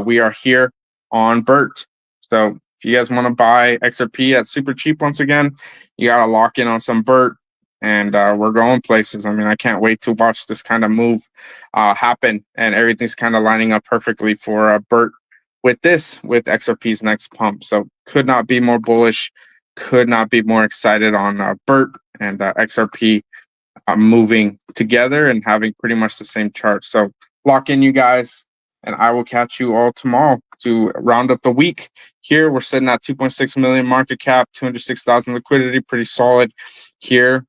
Speaker 2: We are here on Bert. So if you guys want to buy XRP at super cheap once again, you got to lock in on some Bert. And we're going places. I mean, I can't wait to watch this kind of move happen. And everything's kind of lining up perfectly for Bert with XRP's next pump. So could not be more bullish. Could not be more excited on Bert and XRP moving together and having pretty much the same chart. So lock in, you guys, and I will catch you all tomorrow to round up the week. Here we're sitting at 2.6 million market cap, 206,000 liquidity, pretty solid here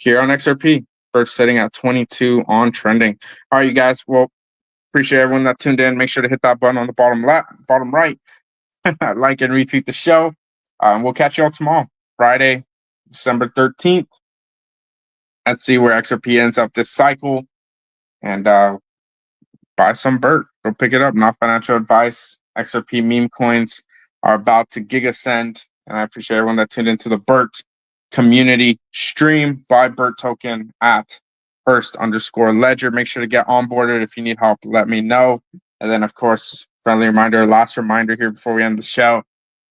Speaker 2: on XRP. Bert's sitting at 22 on trending. All right, you guys. Well, appreciate everyone that tuned in. Make sure to hit that button on the bottom right, like and retweet the show. We'll catch you all tomorrow, Friday, December 13th. Let's see where XRP ends up this cycle, and buy some Bert. Go pick it up. Not financial advice. XRP meme coins are about to gigascend, and I appreciate everyone that tuned into the Bert community stream. Buy Bert token at first_ledger. Make sure to get onboarded. If you need help, let me know. And then, of course, friendly reminder, last reminder here before we end the show.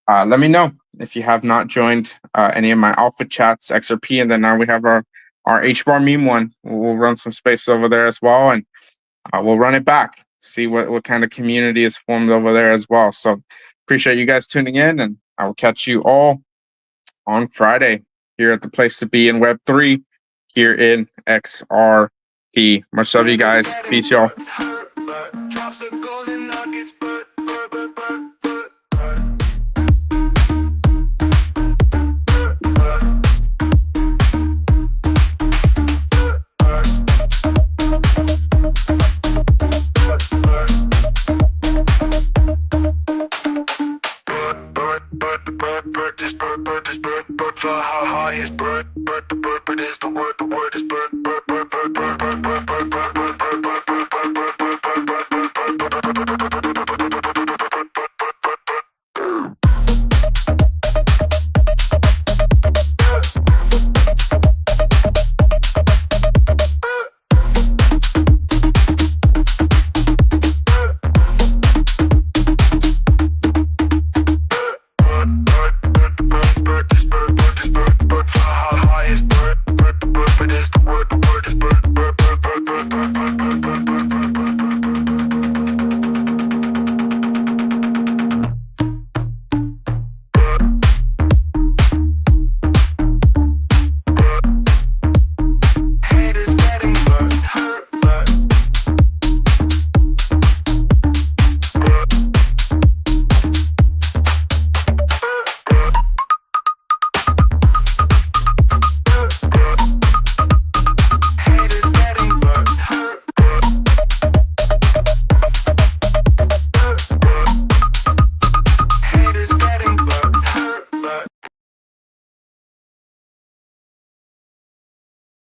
Speaker 2: Let me know if you have not joined any of my alpha chats, XRP, and then now we have our Hbar meme one. We'll run some space over there as well, and we'll run it back. See what kind of community is formed over there as well. So appreciate you guys tuning in, and I will catch you all on Friday here at the place to be in Web3 here in XRP. Much love, you guys. Peace, y'all.
Speaker 1: Drops of golden nuggets, but